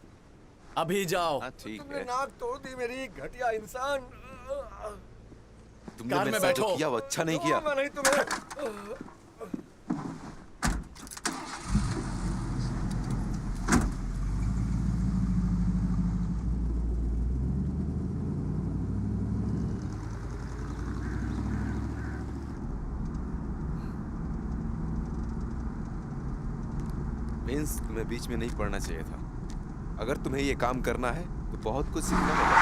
अभी जाओ। हाँ ठीक तुमने है। नाक तोड़ दी मेरी, घटिया इंसान। तुमने कार में मेरे साथ जो बैठो। किया वो अच्छा नहीं किया। मैं नहीं तुम्हें। विंस, तुम्हें बीच में नहीं पड़ना चाहिए था। अगर तुम्हें ये काम करना है तो बहुत कुछ सीखना होगा।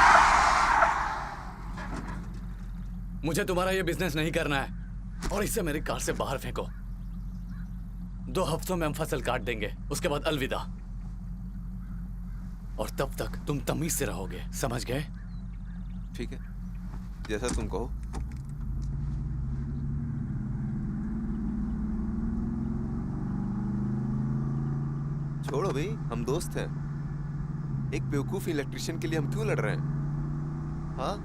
मुझे तुम्हारा ये बिजनेस नहीं करना है और इससे मेरी कार से बाहर फेंको। 2 हफ्तों में हम फसल काट देंगे, उसके बाद अलविदा। और तब तक तुम तमीज से रहोगे, समझ गए? ठीक है, जैसा तुम कहो। छोड़ो भाई, हम दोस्त हैं। एक बेवकूफ इलेक्ट्रिशियन के लिए हम क्यों लड़ रहे हैं? हाँ?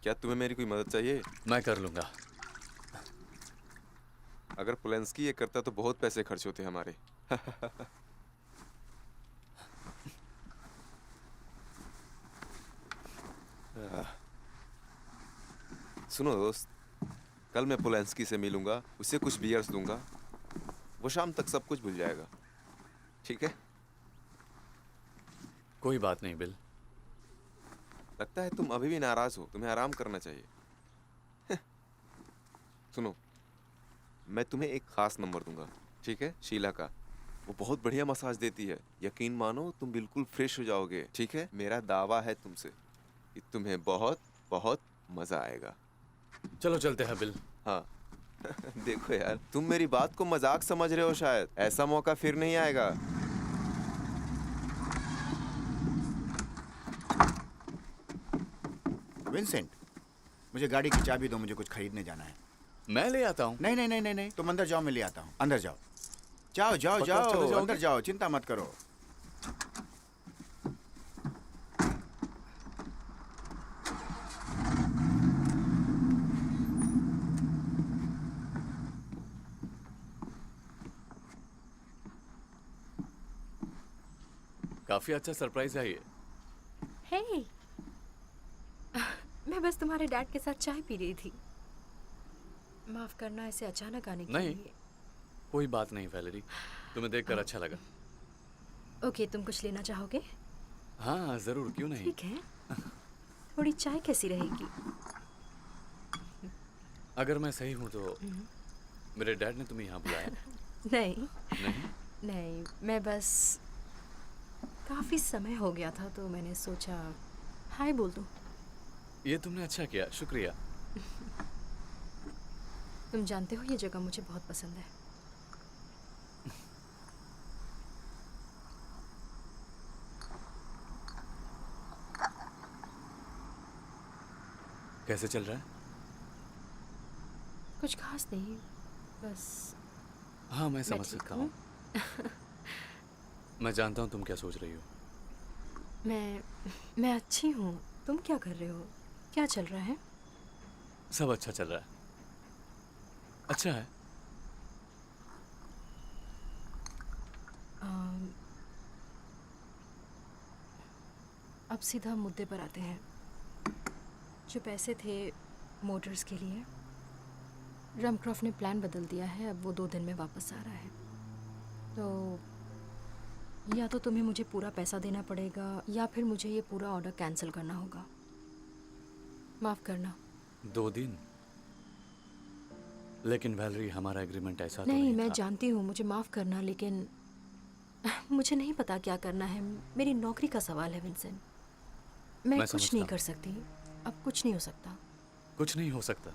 क्या तुम्हें मेरी कोई मदद चाहिए? मैं कर लूंगा। अगर पोलैंस्की ये करता तो बहुत पैसे खर्च होते हमारे। सुनो दोस्त, कल मैं पोलैंस्की से मिलूंगा, उसे कुछ बियर्स दूंगा। वो शाम तक सब कुछ भूल जाएगा। ठीक है? कोई बात नहीं बिल। लगता है तुम अभी भी नाराज हो। तुम्हें आराम करना चाहिए। सुनो, मैं तुम्हें एक खास नंबर दूंगा, ठीक है? शीला का। वो बहुत बढ़िया मसाज देती है। यकीन मानो तुम बिल्कुल फ्रेश हो जाओगे। ठीक है? मेरा दावा है तुमसे कि तुम्हें बहुत बहुत मजा आएगा। चलो चलते हैं बिल। हाँ। देखो यार, तुम मेरी बात को मजाक समझ रहे हो शायद। ऐसा मौका फिर नहीं आएगा। विंसेंट, मुझे गाड़ी की चाबी दो, मुझे कुछ खरीदने जाना है। मैं ले आता हूँ। नहीं नहीं नहीं नहीं नहीं, तुम अंदर जाओ, मैं ले आता हूँ। अंदर जाओ, जाओ जाओ चले जाओ, जाओगे? अंदर जाओ, चिंता मत करो। काफी अच्छा सरप्राइज है ये। हे, मैं बस तुम्हारे डैड के साथ चाय पी रही थी। माफ करना ऐसे अचानक आने के नहीं। लिए। कोई बात नहीं वैलेरी, तुम्हें देखकर अच्छा लगा। ओके, तुम कुछ लेना चाहोगे? हाँ ज़रूर, क्यों नहीं। ठीक है। थोड़ी चाय कैसी रहेगी? अगर मैं सही हूँ तो मेरे डैड ने तुम्हें यहाँ बुलाया? नहीं नहीं? नहीं, मैं बस काफ़ी समय हो गया था तो मैंने सोचा हाय बोल दूँ। ये तुमने अच्छा किया, शुक्रिया। तुम जानते हो ये जगह मुझे बहुत पसंद है। कैसे चल रहा है? कुछ खास नहीं, बस हाँ मैं समझ ठीक सकता हूँ। मैं जानता हूँ तुम क्या सोच रही हो। मैं अच्छी हूँ। तुम क्या कर रहे हो? क्या चल रहा है? सब अच्छा चल रहा है। अच्छा है। अब सीधा मुद्दे पर आते हैं। जो पैसे थे मोटर्स के लिए, रमक्रॉफ्ट ने प्लान बदल दिया है। अब वो 2 दिन में वापस आ रहा है। तो या तो तुम्हें मुझे पूरा पैसा देना पड़ेगा या फिर मुझे ये पूरा ऑर्डर कैंसिल करना होगा। माफ़ करना। 2 दिन? लेकिन वैलेरी, हमारा एग्रीमेंट ऐसा तो नहीं, नहीं मैं था। जानती हूँ, मुझे माफ़ करना, लेकिन मुझे नहीं पता क्या करना है। मेरी नौकरी का सवाल है विंसेंट। मैं मैं कुछ समझता नहीं हूँ। कर सकती। अब कुछ नहीं हो सकता। कुछ नहीं हो सकता।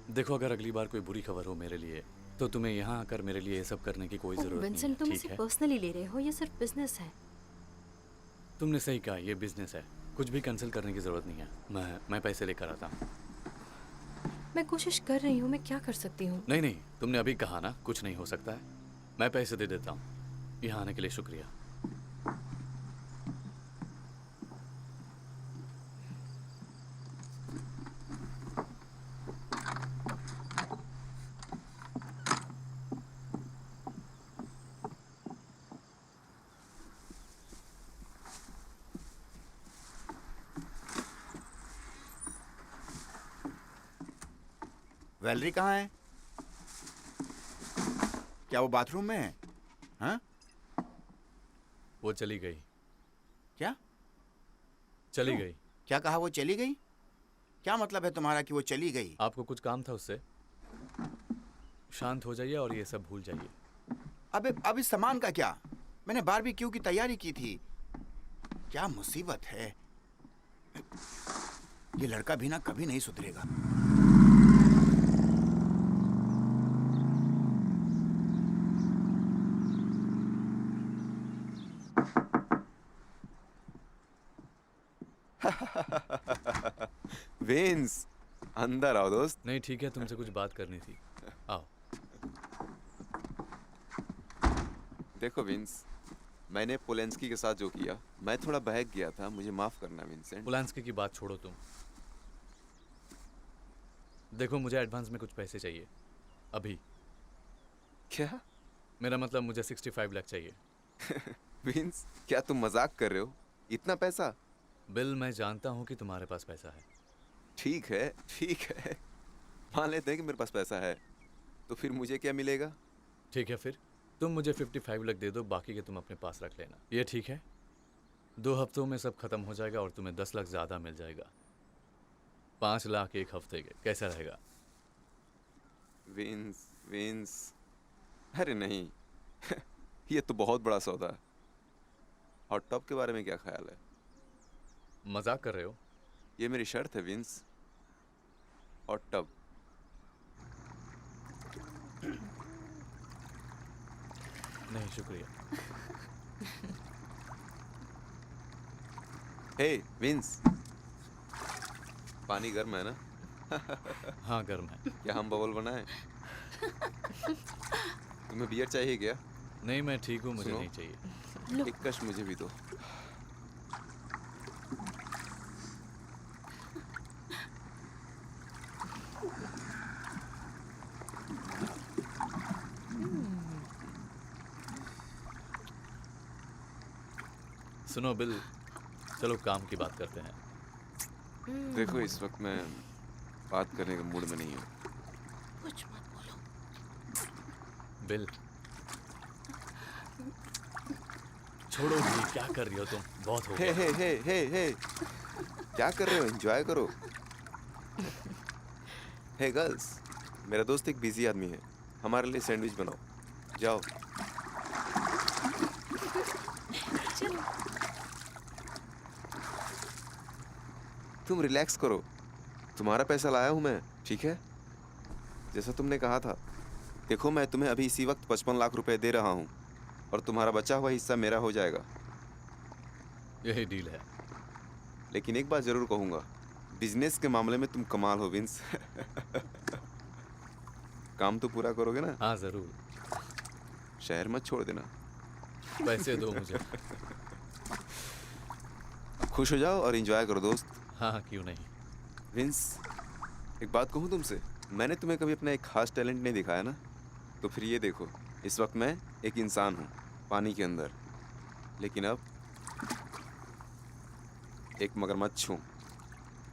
देखो, अगर अगली बार कोई बुरी खबर हो मेरे लिए तो तुम्हें यहाँ आकर मेरे लिए ये सब करने की कोई ज़रूरत नहीं विंसेंट, है, तुम ठीक इसे है? पर्सनली ले रहे हो। ये सिर्फ बिजनेस है। तुमने सही कहा, ये बिजनेस है। कुछ भी कैंसिल करने की ज़रूरत नहीं है। मैं पैसे लेकर आता हूँ। मैं कोशिश कर रही हूँ, मैं क्या कर सकती हूँ? नहीं नहीं, तुमने अभी कहा ना कुछ नहीं हो सकता है। मैं पैसे दे देता हूँ। यहाँ आने के लिए शुक्रिया। वैलरी कहाँ है? क्या वो बाथरूम में है? हाँ? वो चली गई। क्या? चली क्यों? गई। क्या कहा? वो चली गई? क्या मतलब है तुम्हारा कि वो चली गई? आपको कुछ काम था उससे? शांत हो जाइए और ये सब भूल जाइए। अब इस सामान का क्या? मैंने बारबेक्यू की तैयारी की थी। क्या मुसीबत है। ये लड़का भी ना कभी नहीं सुधरेगा। विंस, अंदर आओ दोस्त। नहीं ठीक है, तुमसे कुछ बात करनी थी। आओ। देखो विंस, मैंने पोलेंस्की के साथ जो किया, मैं थोड़ा बहक गया था, मुझे माफ करना विंसेंट। पोलांस्की की बात छोड़ो तुम। देखो, मुझे एडवांस में कुछ पैसे चाहिए अभी। क्या? मेरा मतलब मुझे 65 लाख चाहिए। विंस, क्या तुम मजाक कर रहे हो? इतना पैसा? बिल, मैं जानता हूँ कि तुम्हारे पास पैसा है। ठीक है, ठीक है, मान लेते हैं कि मेरे पास पैसा है, तो फिर मुझे क्या मिलेगा? ठीक है, फिर तुम मुझे 55 लाख दे दो, बाकी के तुम अपने पास रख लेना। ये ठीक है? 2 हफ्तों में सब खत्म हो जाएगा और तुम्हें 10 लाख ज़्यादा मिल जाएगा। 5 लाख 1 हफ्ते के, कैसा रहेगा? विंस, विंस, अरे नहीं, ये तो बहुत बड़ा सौदा है। हॉट टॉप के बारे में क्या ख्याल है? मजाक कर रहे हो? ये मेरी शर्त है विंस, हॉट टब। नहीं शुक्रिया। हे विंस, पानी गर्म है ना? हाँ गर्म है। क्या हम बबल बनाएं? तुम्हें बियर चाहिए क्या? नहीं मैं ठीक हूँ, मुझे सुनो। नहीं चाहिए। एक कश मुझे भी दो। सुनो बिल, चलो काम की बात करते हैं। देखो, इस वक्त मैं बात करने के मूड में नहीं हूँ। कुछ मत बोलो। बिल, छोड़ो जी, क्या कर रही हो तुम? बहुत हो हे गया। हे हे हे हे क्या कर रहे हो? एंजॉय करो। हे गर्ल्स, मेरा दोस्त एक बिजी आदमी है, हमारे लिए सैंडविच बनाओ। जाओ। तुम रिलैक्स करो, तुम्हारा पैसा लाया हूं मैं, ठीक है? जैसा तुमने कहा था। देखो, मैं तुम्हें अभी इसी वक्त 55 लाख रुपए दे रहा हूं और तुम्हारा बचा हुआ हिस्सा मेरा हो जाएगा। यही डील है। लेकिन एक बात जरूर कहूंगा, बिजनेस के मामले में तुम कमाल हो विंस। काम तो पूरा करोगे ना? हाँ जरूर। शहर मत छोड़ देना। पैसे दो मुझे। खुश हो जाओ और एंजॉय करो दोस्त। हाँ क्यों नहीं। विंस, एक बात कहूँ तुमसे, मैंने तुम्हें कभी अपना एक खास टैलेंट नहीं दिखाया ना, तो फिर ये देखो, इस वक्त मैं एक इंसान हूँ पानी के अंदर, लेकिन अब एक मगरमच्छ हूँ।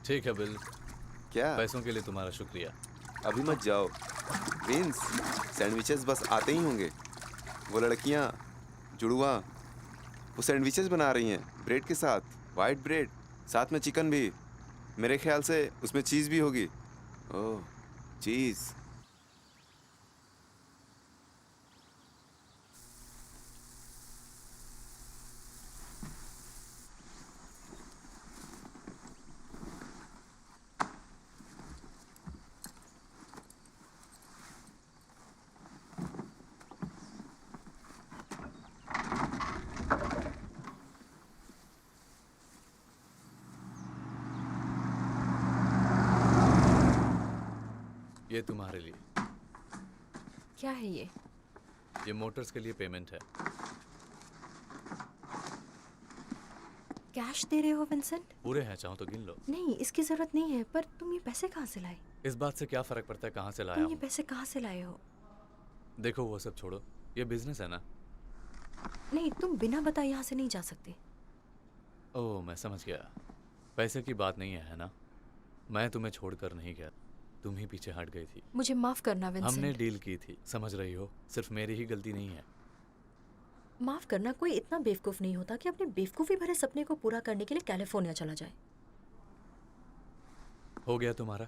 ठीक है बिल, क्या? पैसों के लिए तुम्हारा शुक्रिया। अभी मत जाओ विंस, सैंडविचेस बस आते ही होंगे। वो लड़कियाँ जुड़वा, वो सैंडविचेस बना रही हैं ब्रेड के साथ, वाइट ब्रेड, साथ में चिकन भी। मेरे ख्याल से उसमें चीज़ भी होगी। ओह चीज़। ये तुम्हारे लिए। क्या है ये? ये मोटर्स के लिए पेमेंट है। कैश दे रहे हो विंसेंट? पूरे हैं, चाहो तो गिन लो। नहीं, इसकी जरूरत नहीं है। पर तुम ये पैसे कहाँ से लाए? इस बात से क्या फर्क पड़ता है कहाँ से लाया तुम ये हूँ? पैसे कहाँ से लाए हो? देखो वो सब छोड़ो, ये बिजनेस है ना। नहीं, तुम बिना बताए यहाँ से नहीं जा सकते। ओह मैं समझ गया, पैसे की बात नहीं है ना। मैं तुम्हें छोड़कर नहीं गया, तुम ही पीछे हट गई थी। मुझे माफ करना विंसेंट। हमने डील की थी, समझ रही हो? सिर्फ मेरी ही गलती नहीं है। माफ करना, कोई इतना बेवकूफ नहीं होता कि अपने बेवकूफी भरे सपने को पूरा करने के लिए कैलिफोर्निया चला जाए। हो गया तुम्हारा?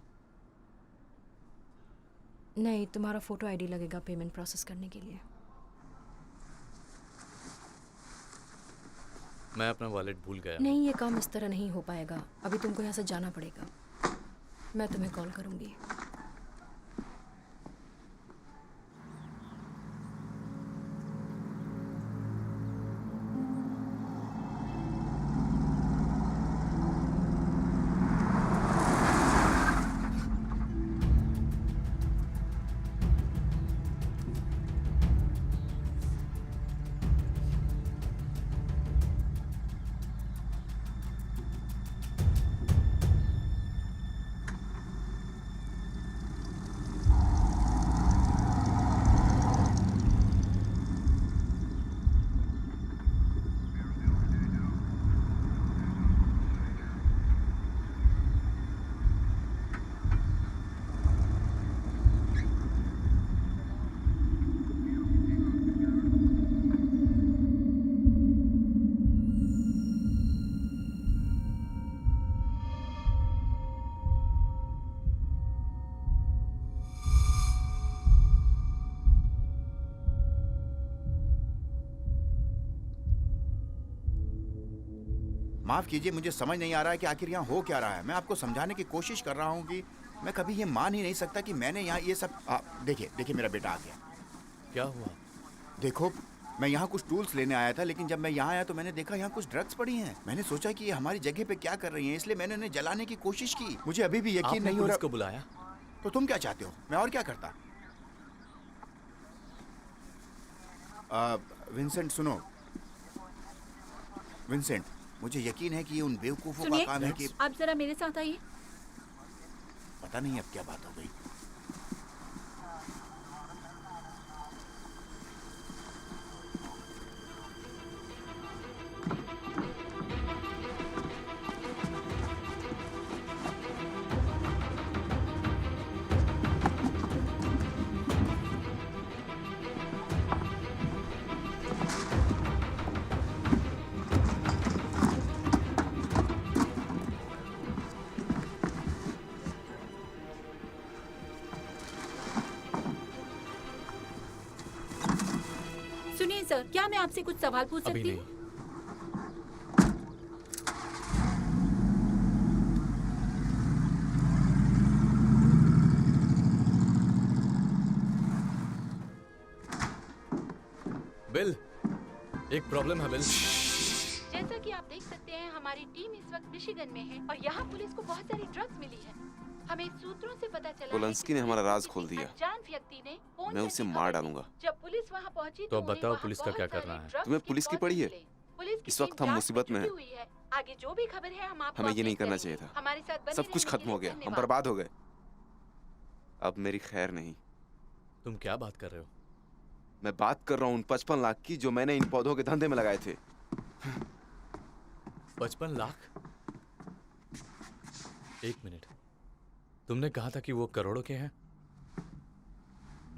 नहीं, तुम्हारा फोटो आईडी लगेगा पेमेंट प्रोसेस करने के लिए। मैं अपना वॉलेट भूल गया। नहीं, ये काम इस तरह नहीं हो पाएगा। अभी तुमको यहाँ से जाना पड़ेगा। मैं तुम्हें कॉल करूंगी। माफ कीजिए, मुझे समझ नहीं आ रहा है कि आखिर यहाँ हो क्या रहा है। मैं आपको समझाने की कोशिश कर रहा हूँ कि मैं कभी ये मान ही नहीं सकता कि मैंने यहाँ ये सब। देखिए देखिए, मेरा बेटा आ गया। क्या हुआ? देखो, मैं यहाँ कुछ टूल्स लेने आया था, लेकिन जब मैं यहाँ आया तो मैंने देखा यहाँ कुछ ड्रग्स पड़ी हैं। मैंने सोचा कि ये हमारी जगह पे क्या कर रही हैं, इसलिए मैंने उन्हें जलाने की कोशिश की। मुझे अभी भी यकीन नहीं हो रहा। को बुलाया? तो तुम क्या चाहते हो, मैं और क्या करता? विंसेंट सुनो, विंसेंट, मुझे यकीन है कि ये उन बेवकूफों का काम है कि। आप जरा मेरे साथ आइए। पता नहीं अब क्या बात हो गई। सर, क्या मैं आपसे कुछ सवाल पूछ अभी सकती नहीं। हूँ? बिल, एक प्रॉब्लम है बिल। जैसा कि आप देख सकते हैं, हमारी टीम इस वक्त मिशिगन में है और यहाँ पुलिस को बहुत सारी ड्रग्स मिली है। हमें सूत्रों से पता चला पोलंस्की ने है कि हमारा राज किसी खोल दिया। अनजान व्यक्ति ने फोन मैं करके उसे खबर मार दी। डालूंगा। जब पुलिस वहाँ पहुंची तो अब उन्हें बताओ वहाँ पुलिस का बहुत क्या सारे करना है? ड्रग्स तुम्हें के पुलिस की पौधे पड़ी है? मिले। पुलिस की इस टीम वक्त हम जांच मुसीबत में जुटी हैं। हुई है। आगे जो भी खबर है हम आपको हमें ये नहीं अपडेट करना करेंगे। चाहिए था। हमारे साथ बने सब कुछ रहने के खत्म हो लिए गया, हम धन्यवाद। बर्बाद हो गए। अब मेरी खैर नहीं। तुम क्या बात कर रहे हो? मैं बात कर रहा हूँ उन 55 लाख की जो मैंने इन पौधों के धंधे में लगाए थे। 55 लाख? एक मिनट, तुमने कहा था कि वो करोड़ों के हैं।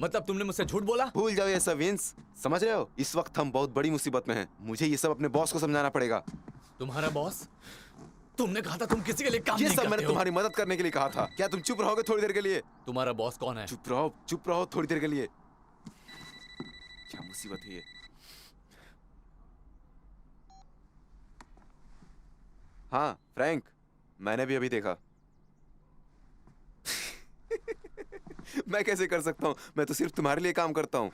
मतलब तुमने मुझसे झूठ बोला? भूल जाओ ये सब विंस, समझ रहे हो? इस वक्त हम बहुत बड़ी मुसीबत में हैं। मुझे ये सब अपने बॉस को समझाना पड़ेगा। तुम्हारा बॉस? तुमने कहा था तुम किसी के लिए काम ये नहीं सब करते मैंने हो। तुम्हारी मदद करने के लिए कहा था। क्या तुम चुप रहोगे थोड़ी देर के लिए? तुम्हारा बॉस कौन है? चुप रहो थोड़ी देर के लिए। क्या मुसीबत है ये? हाँ फ्रैंक, मैंने भी अभी देखा। मैं कैसे कर सकता हूँ? मैं तो सिर्फ तुम्हारे लिए काम करता हूँ।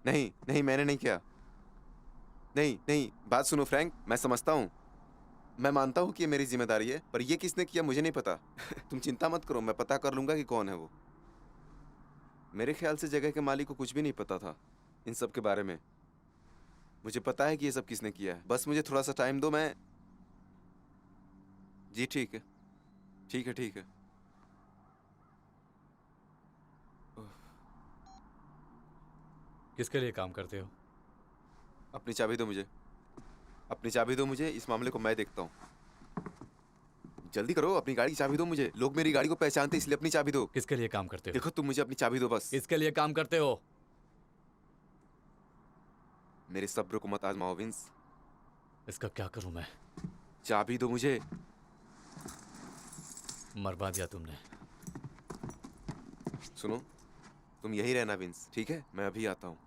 नहीं नहीं, मैंने नहीं किया। नहीं नहीं, बात सुनो फ्रैंक, मैं समझता हूँ, मैं मानता हूँ कि ये मेरी जिम्मेदारी है, पर ये किसने किया मुझे नहीं पता। तुम चिंता मत करो, मैं पता कर लूंगा कि कौन है वो। मेरे ख्याल से जगह के मालिक को कुछ भी नहीं पता था इन सब के बारे में। मुझे पता है कि ये सब किसने किया है। बस मुझे थोड़ा सा टाइम दो। मैं जी ठीक है, ठीक है, ठीक है। किसके लिए काम करते हो? अपनी चाबी दो मुझे, अपनी चाबी दो मुझे। इस मामले को मैं देखता हूँ। जल्दी करो, अपनी गाड़ी की चाबी दो मुझे। लोग मेरी गाड़ी को पहचानते, इसलिए अपनी चाबी दो। किसके लिए काम करते हो? देखो, तुम मुझे अपनी चाबी दो बस। किसके लिए काम करते हो? मेरे सब्र को मत आजमाओ विंस। इसका क्या करूं मैं? चाबी दो मुझे। मरवा दिया तुमने। सुनो, तुम यही रहना विंस, ठीक है? मैं अभी आता हूँ।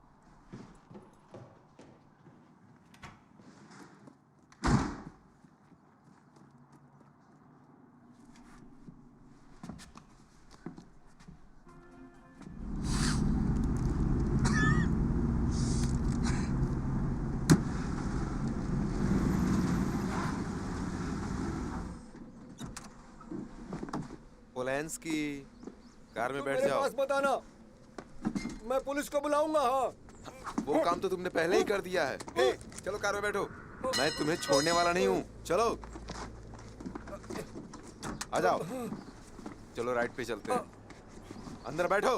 पोलैंस्की, कार में बैठ जाओ। बताना, मैं पुलिस को बुलाऊंगा। हाँ, वो काम तो तुमने पहले ही कर दिया है। हे, चलो कार में बैठो। मैं तुम्हें छोड़ने वाला नहीं हूँ। चलो आ जाओ। चलो राइट पे चलते हैं। अंदर बैठो।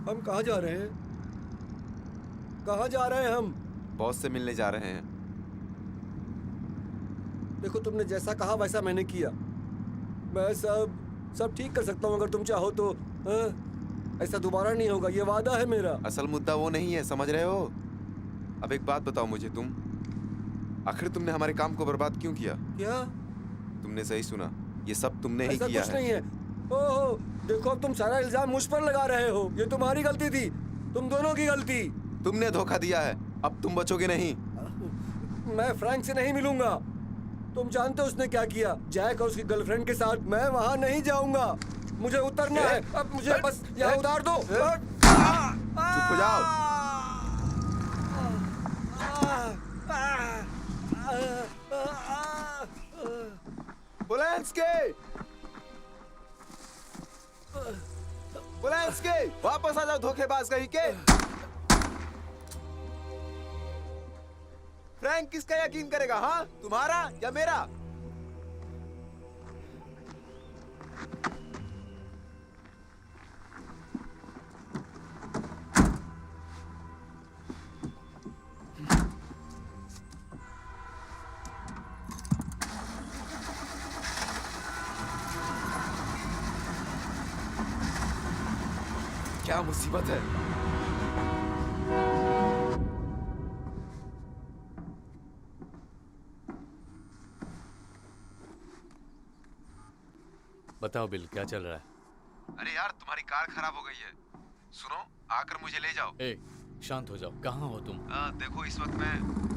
हम कहाँ जा रहे हैं? कहाँ जा रहे हैं हम? बॉस से मिलने जा रहे हैं। देखो, तुमने जैसा कहा वैसा मैंने किया। मैं सब ठीक कर सकता हूँ अगर तुम चाहो तो। ऐसा दोबारा नहीं होगा, ये वादा है मेरा। असल मुद्दा वो नहीं है, समझ रहे हो? अब एक बात बताओ मुझे, तुम आखिर तुमने हमारे काम को बर्बाद क्यों किया? क्या? तुमने सही सुना, ये सब तुमने ही ऐसा किया कुछ है। नहीं है। ओहो, देखो, अब तुम सारा इल्जाम मुझ पर लगा रहे हो। ये तुम्हारी गलती थी, तुम दोनों की गलती। तुमने धोखा दिया है, अब तुम बचोगे नहीं। मैं फ्रैंक से नहीं मिलूंगा। तुम जानते हो उसने क्या किया? जैक और उसकी गर्लफ्रेंड के साथ। मैं वहां नहीं जाऊंगा, मुझे उतरना है। अब मुझे बस यहाँ उतार दो। चुप हो जाओ। पोलैंस्की! पोलैंस्की! वापस आ जाओ धोखेबाज कहीं के। फ्रैंक किसका यकीन करेगा? हाँ, तुम्हारा या मेरा? क्या मुसीबत है? बताओ बिल, क्या चल रहा है? अरे यार तुम्हारी कार खराब हो गई है। सुनो, आकर मुझे ले जाओ। ए, शांत हो जाओ। कहाँ हो तुम? देखो इस वक्त मैं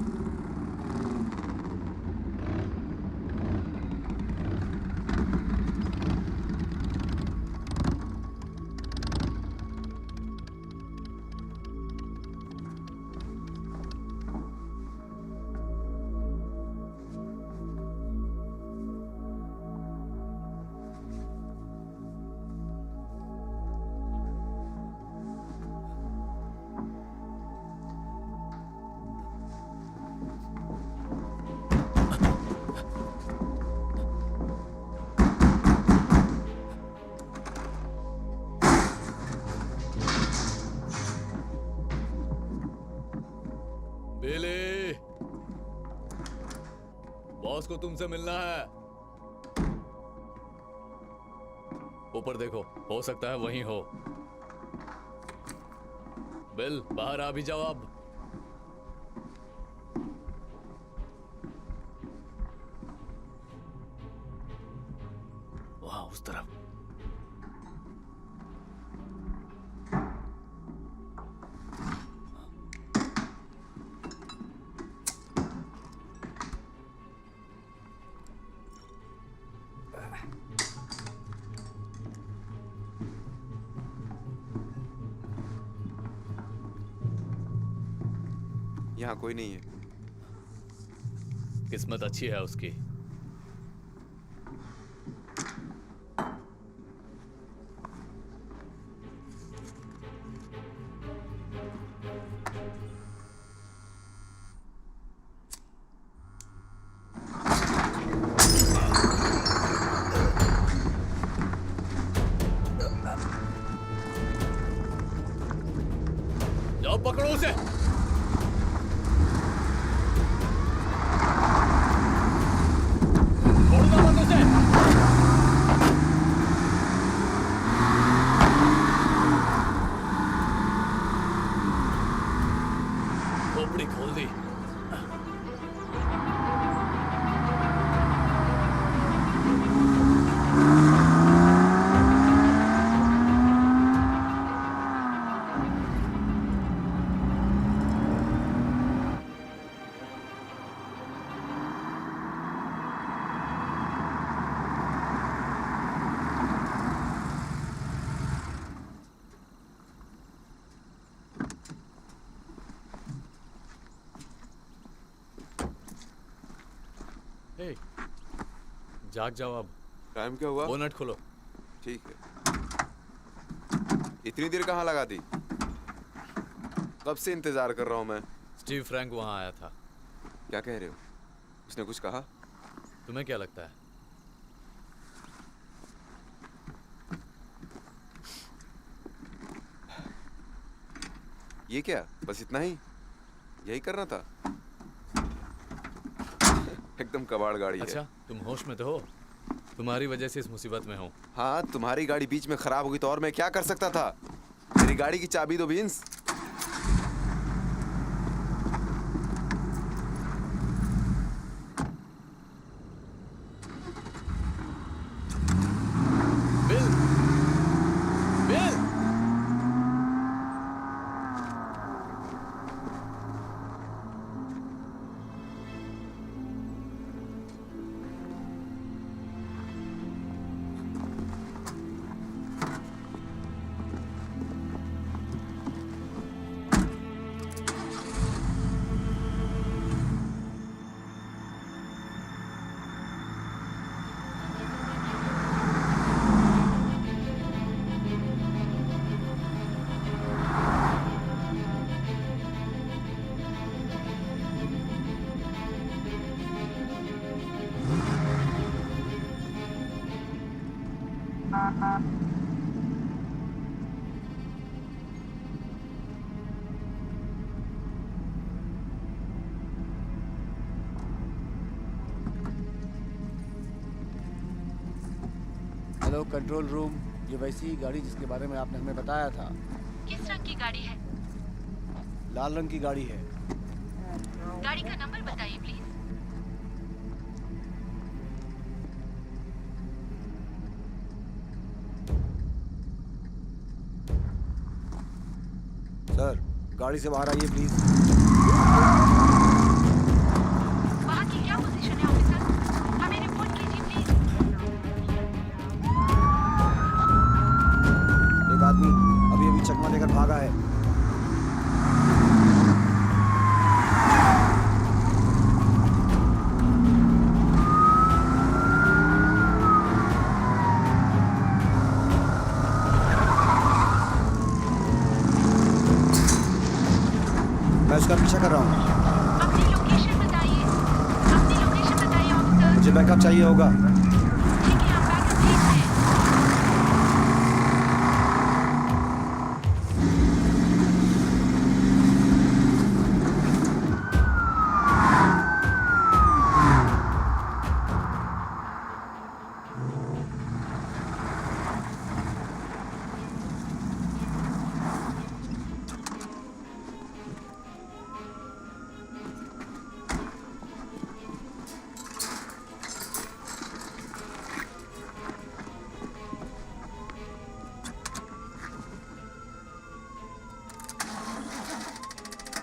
बेले, बॉस को तुमसे मिलना है। ऊपर देखो, हो सकता है वहीं हो। बिल, बाहर आ भी जाओ अब। वहां उस तरफ। यहाँ कोई नहीं है। किस्मत अच्छी है उसकी। जाओ पकड़ो उसे। छोड़ना मत उसे। खोपड़ी खोल दी। ए, जाग जाओ अब। टाइम क्या हुआ? बोनट खोलो। ठीक है। इतनी देर कहाँ लगा दी? कब से इंतजार कर रहा हूँ मैं। स्टीव फ्रैंक वहां आया था। क्या कह रहे हो? उसने कुछ कहा? तुम्हें क्या लगता है? ये क्या, बस इतना ही? यही करना था? एकदम कबाड़ गाड़ी है। अच्छा, तुम होश में तो हो? तुम्हारी वजह से इस मुसीबत में हूँ। हाँ, तुम्हारी गाड़ी बीच में खराब होगी तो और मैं क्या कर सकता था? मेरी गाड़ी की चाबी दो Vince. Bill, Bill, hello control room, ये वैसी ही गाड़ी जिसके बारे में आपने हमें बताया था। किस रंग की गाड़ी है? लाल रंग की गाड़ी है। गाड़ी का नंबर बताइए प्लीज। गाड़ी से बाहर आइए प्लीज। वहाँ की क्या पोजीशन है ऑफिसर? हमें रिपोर्ट कीजिए प्लीज। एक आदमी अभी अभी चकमा लेकर भागा है। मैं उसका पीछा कर रहा हूँ। अपनी लोकेशन बताइए। अपनी लोकेशन बताइए ऑफिसर। मुझे बैकअप चाहिए होगा। ठीक है, आप बैकअप भेज रहे हैं।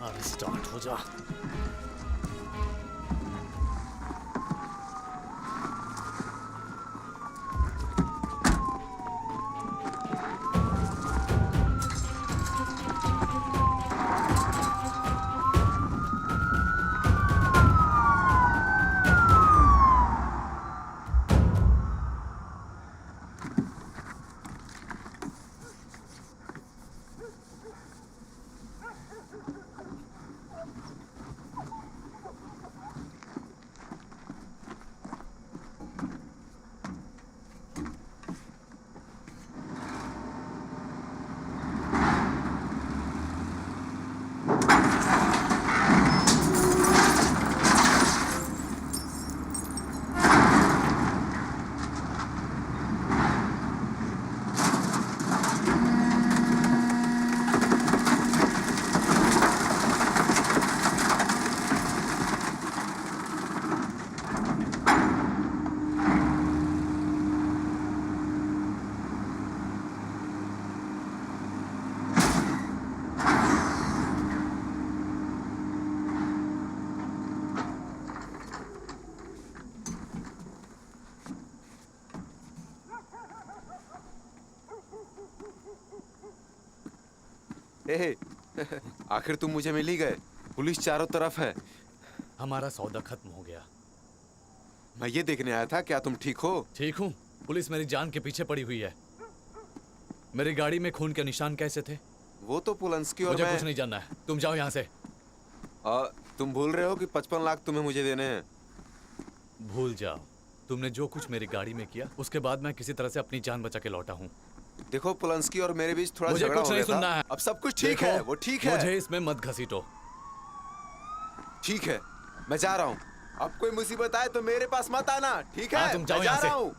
अरे स्टार्ट हो जा। हे आखिर तुम मुझे मिल ही गए। पुलिस चारों तरफ है। हमारा सौदा खत्म हो गया। मैं ये देखने आया था, क्या तुम ठीक हो? ठीक हूँ। पुलिस मेरी जान के पीछे पड़ी हुई है। मेरी गाड़ी में खून के निशान कैसे थे? वो तो पुलंस्की और मुझे मैं। कुछ नहीं जानना है, तुम जाओ यहाँ से। तुम भूल रहे हो कि 55 लाख तुम्हें मुझे देने हैं। भूल जाओ। तुमने जो कुछ मेरी गाड़ी में किया, उसके बाद मैं किसी तरह से अपनी जान बचा के लौटा हूँ। देखो पुलंस्की और मेरे बीच थोड़ा मुझे झगड़ा कुछ हो नहीं गया सुनना था। है। अब सब कुछ ठीक देखो, है, वो ठीक है। मुझे इसमें मत घसीटो। ठीक है, मैं जा रहा हूँ। अब कोई मुसीबत आए तो मेरे पास मत आना, ठीक है? हाँ, तुम जाओ मैं जा यहाँ से। रहा हूँ।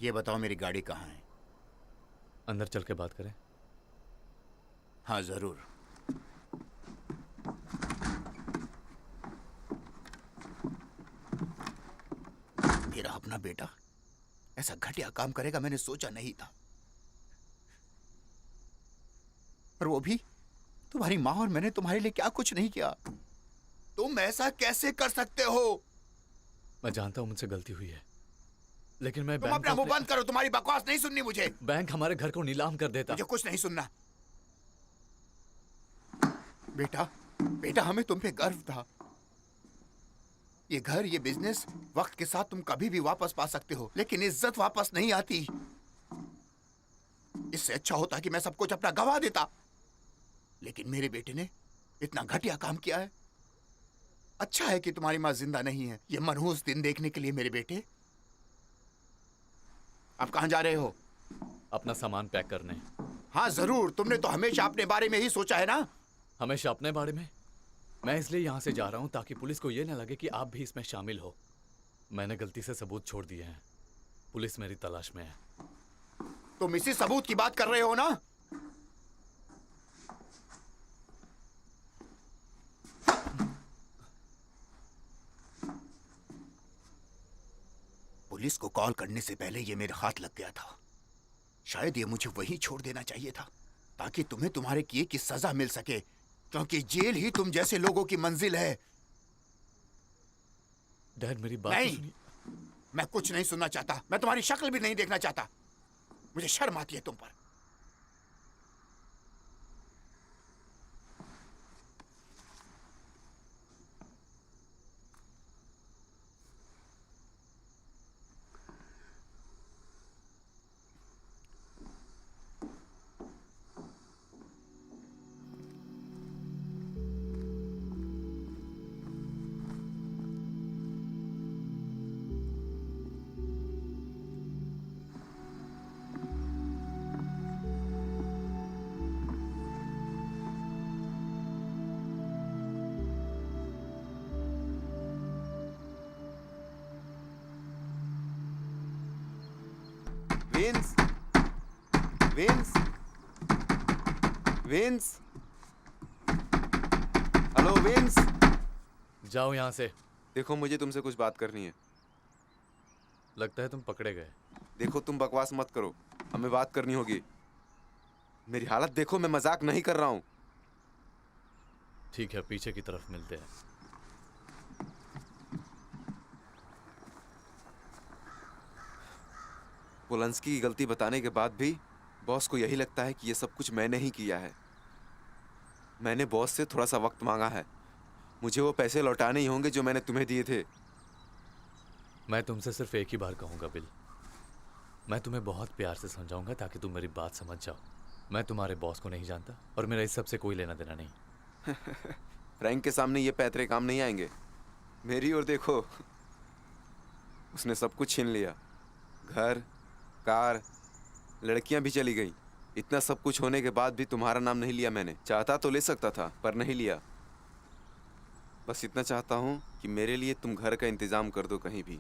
ये बताओ मेरी गाड़ी कहाँ है? अंदर चल के बात करें? हाँ जरूर। मेरा अपना बेटा ऐसा घटिया काम करेगा मैंने सोचा नहीं था। और वो भी तुम्हारी माँ और मैंने तुम्हारे लिए क्या कुछ नहीं किया। तुम ऐसा कैसे कर सकते हो? मैं जानता हूँ मुझसे गलती हुई है, लेकिन मैं तुम बैंक अपना को मुंह बंद करो, तुम्हारी बकवास नहीं सुननी मुझे। बैंक हमारे घर को नीलाम कर देता। मुझे कुछ नहीं सुनना। बेटा बेटा हमें तुम पे गर्व था। ये घर, ये बिजनेस वक्त के साथ तुम कभी भी वापस पा सकते हो, लेकिन इज्जत वापस नहीं आती। इससे अच्छा होता कि मैं सब कुछ अपना गवा देता, लेकिन मेरे बेटे ने इतना घटिया काम किया है। अच्छा है कि तुम्हारी माँ जिंदा नहीं है ये मनहूस दिन देखने के लिए। मेरे बेटे आप कहां जा रहे हो? अपना सामान पैक करने। हाँ जरूर, तुमने तो हमेशा अपने बारे में ही सोचा है ना। हमेशा अपने बारे में? मैं इसलिए यहाँ से जा रहा हूँ ताकि पुलिस को ये न लगे कि आप भी इसमें शामिल हो। मैंने गलती से सबूत छोड़ दिए हैं। पुलिस मेरी तलाश में है। तुम इसी सबूत की बात कर रहे हो ना? पुलिस को कॉल करने से पहले ये मेरे हाथ लग गया था। शायद ये मुझे वहीं छोड़ देना चाहिए था ताकि तुम्हें तुम्हारे किए की सजा मिल सके, क्योंकि जेल ही तुम जैसे लोगों की मंजिल है। डैड मेरी बात तो नहीं, सुनिए। मैं कुछ नहीं सुनना चाहता। मैं तुम्हारी शक्ल भी नहीं देखना चाहता। मुझे शर्म आती है तुम पर। Vince, Vince, Vince, hello Vince. जाओ यहाँ से। देखो मुझे तुमसे कुछ बात करनी है। लगता है तुम पकड़े गए। देखो तुम बकवास मत करो, हमें बात करनी होगी। मेरी हालत देखो, मैं मजाक नहीं कर रहा हूँ। ठीक है, पीछे की तरफ मिलते हैं। पोलंस्की की गलती बताने के बाद भी बॉस को यही लगता है कि ये सब कुछ मैंने ही किया है। मैंने बॉस से थोड़ा सा वक्त मांगा है। मुझे वो पैसे लौटाने ही होंगे जो मैंने तुम्हें दिए थे। मैं तुमसे सिर्फ एक ही बार कहूंगा बिल, मैं तुम्हें बहुत प्यार से समझाऊंगा ताकि तुम मेरी बात समझ जाओ। मैं तुम्हारे बॉस को नहीं जानता और मेरा इस सब से कोई लेना देना नहीं। फ्रैंक के सामने ये पैतरे काम नहीं आएंगे। मेरी ओर देखो, उसने सब कुछ छीन लिया। घर, कार, लड़कियां भी चली गई। इतना सब कुछ होने के बाद भी तुम्हारा नाम नहीं लिया मैंने। चाहता तो ले सकता था पर नहीं लिया। बस इतना चाहता हूँ कि मेरे लिए तुम घर का इंतजाम कर दो कहीं भी।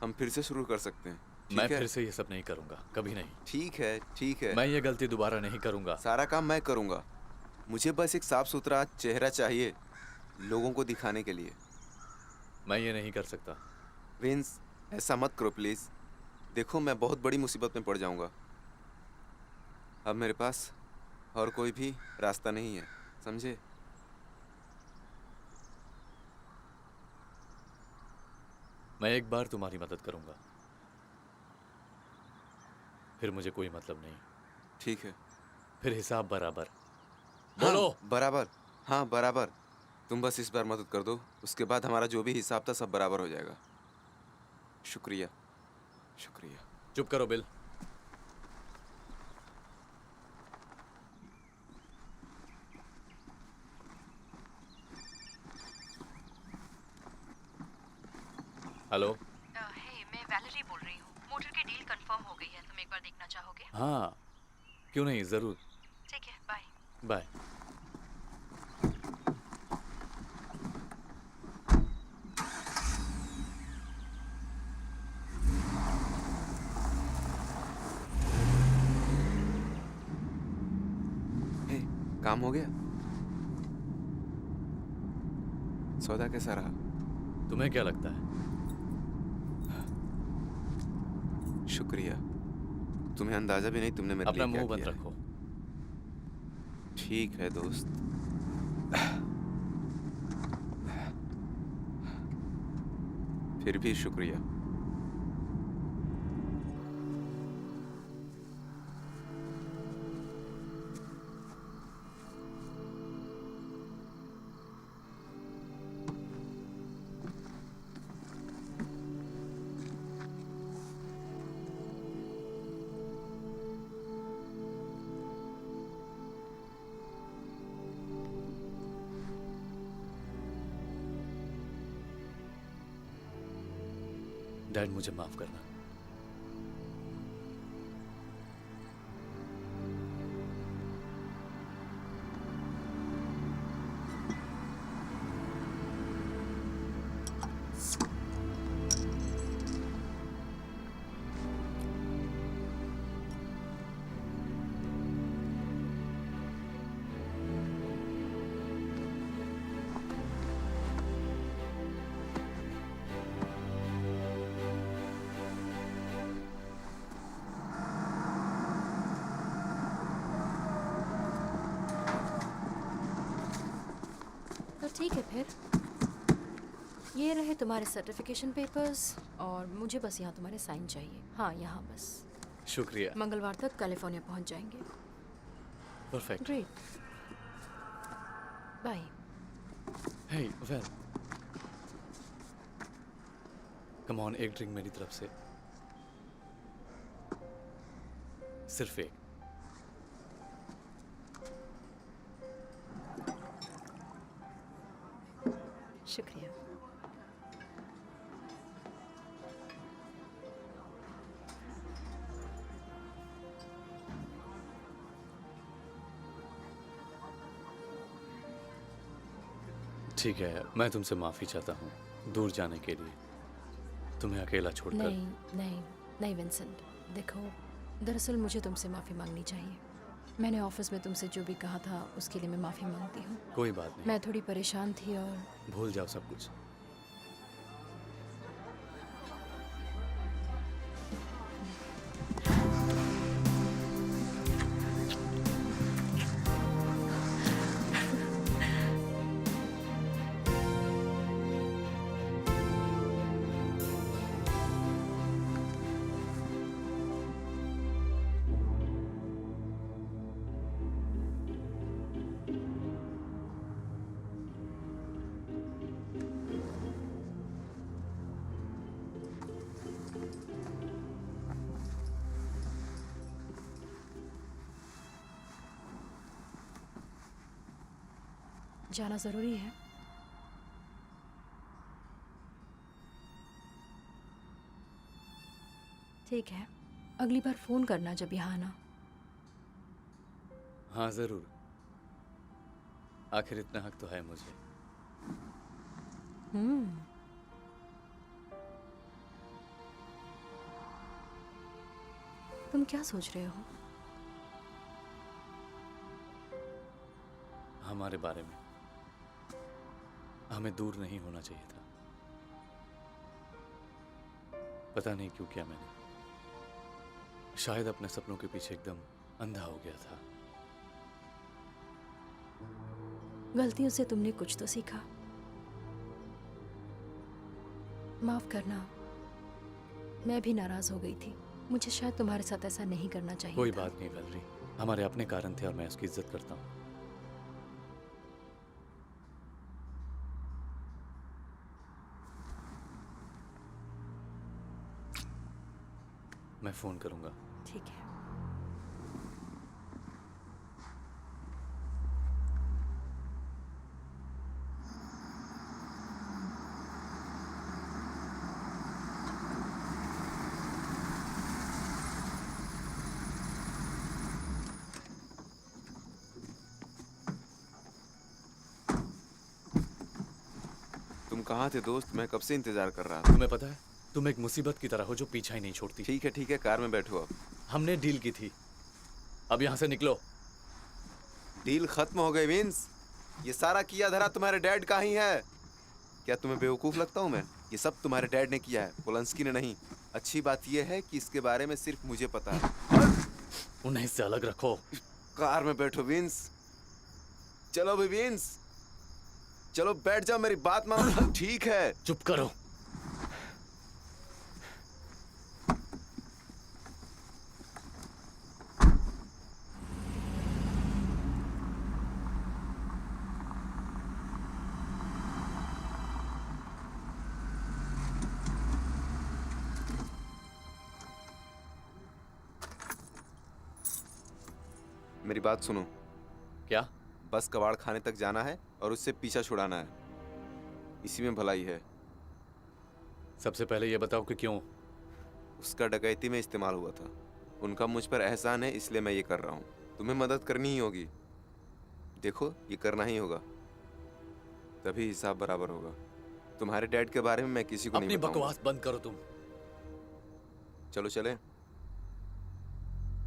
हम फिर से शुरू कर सकते हैं। ठीक मैं है? फिर से ये सब नहीं करूंगा, कभी नहीं। ठीक है, ठीक है। मैं ये गलती दोबारा नहीं करूंगा। सारा काम मैं करूंगा। मुझे बस एक साफ सुथरा चेहरा चाहिए लोगों को दिखाने के लिए। मैं ये नहीं कर सकता। विंस, ऐसा मत करो प्लीज। देखो मैं बहुत बड़ी मुसीबत में पड़ जाऊंगा। अब मेरे पास और कोई भी रास्ता नहीं है, समझे? मैं एक बार तुम्हारी मदद करूंगा, फिर मुझे कोई मतलब नहीं। ठीक है। फिर हिसाब बराबर। हाँ, बोलो। बराबर। हाँ बराबर। तुम बस इस बार मदद कर दो, उसके बाद हमारा जो भी हिसाब था सब बराबर हो जाएगा। शुक्रिया, शुक्रिया। चुप करो बिल। हेलो। हे, मैं वैलेरी बोल रही हूँ। मोटर की डील कंफर्म हो गई है, तुम एक बार देखना चाहोगे? हाँ, क्यों नहीं, जरूर। ठीक है, बाय। बाय। हे, काम हो गया? सौदा कैसा रहा? तुम्हें क्या लगता है? शुक्रिया। तुम्हें अंदाजा भी नहीं तुमने मेरे अपना लिए क्या मुंह बंद किया है। रखो। ठीक है दोस्त। फिर भी शुक्रिया। डैड, मुझे माफ करना। ठीक है फिर, ये रहे तुम्हारे सर्टिफिकेशन पेपर्स और मुझे बस यहाँ तुम्हारे साइन चाहिए। हाँ, यहाँ बस। शुक्रिया। मंगलवार तक कैलिफोर्निया पहुँच जाएंगे। Perfect. Great, bye. Hey well, come on, एक ड्रिंक मेरी तरफ से, सिर्फ एक। शुक्रिया। ठीक है, मैं तुमसे माफ़ी चाहता हूँ दूर जाने के लिए, तुम्हें अकेला छोड़कर। नहीं नहीं नहीं विंसेंट, देखो, दरअसल मुझे तुमसे माफ़ी मांगनी चाहिए। मैंने ऑफिस में तुमसे जो भी कहा था उसके लिए मैं माफ़ी मांगती हूँ। कोई बात नहीं, मैं थोड़ी परेशान थी और भूल जाओ सब कुछ। जाना ज़रूरी है। ठीक है, अगली बार फ़ोन करना जब यहाँ आना। हाँ ज़रूर, आखिर इतना हक तो है मुझे। तुम क्या सोच रहे हो? हमारे बारे में। हमें दूर नहीं होना चाहिए था। पता नहीं क्यों किया मैंने, शायद अपने सपनों के पीछे एकदम अंधा हो गया था। गलतियों से तुमने कुछ तो सीखा। माफ करना, मैं भी नाराज हो गई थी। मुझे शायद तुम्हारे साथ ऐसा नहीं करना चाहिए कोई था। बात नहीं वैलरी, हमारे अपने कारण थे और मैं उसकी इज्जत करता हूँ। मैं फोन करूंगा। ठीक है। तुम कहाँ थे दोस्त? मैं कब से इंतजार कर रहा था। तुम्हें पता है, तुम एक मुसीबत की तरह हो जो पीछा ही नहीं छोड़ती। ठीक है, कार में बैठो अब। हमने डील की थी, अब यहाँ से निकलो। डील खत्म हो गई विंस। ये सारा किया धरा तुम्हारे डैड का ही है। क्या तुम्हें बेवकूफ लगता हूँ मैं? ये सब तुम्हारे डैड ने किया है, पोलंस्की ने नहीं। अच्छी बात यह है कि इसके बारे में सिर्फ मुझे पता है। उन्हें इससे अलग रखो। कार में बैठो विंस। चलो भी विंस, चलो बैठ जाओ, मेरी बात मानो। ठीक है, चुप करो। मेरी बात सुनो। क्या? बस कबाड़ खाने तक जाना है और उससे पीछा छुड़ाना है। इसी में भलाई है। सबसे पहले ये बताओ कि क्यों? उसका डकैती में इस्तेमाल हुआ था। उनका मुझ पर एहसान है, इसलिए मैं ये कर रहा हूँ। तुम्हें मदद करनी ही होगी। देखो, ये करना ही होगा, तभी हिसाब बराबर होगा। तुम्हारे डैड के बारे में मैं किसी को नहीं अपनी बताऊंगा। बकवास बंद करो तुम। चलो चले।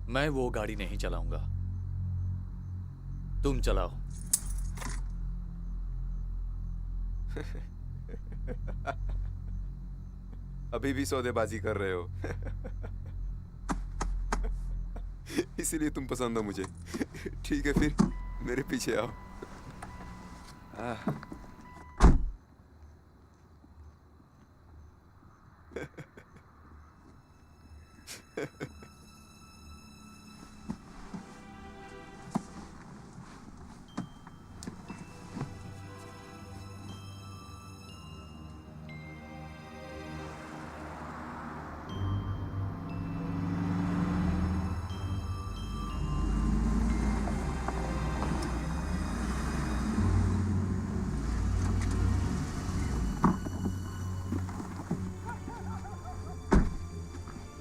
मैं वो गाड़ी नहीं चलाऊंगा, तुम चलाओ। अभी भी सौदेबाजी कर रहे हो। इसीलिए तुम पसंद हो मुझे। ठीक है, फिर मेरे पीछे आओ।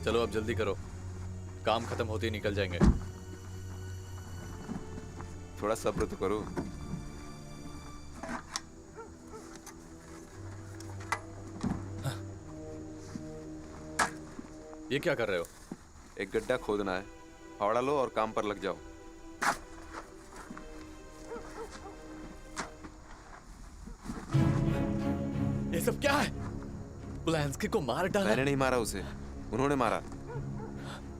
चलो अब जल्दी करो, काम खत्म होते ही निकल जाएंगे। थोड़ा सब्र तो करो। ये क्या कर रहे हो? एक गड्ढा खोदना है, फावड़ा लो और काम पर लग जाओ। ये सब क्या है? पुलांस्की को मार डाला? मैंने नहीं मारा उसे, उन्होंने मारा।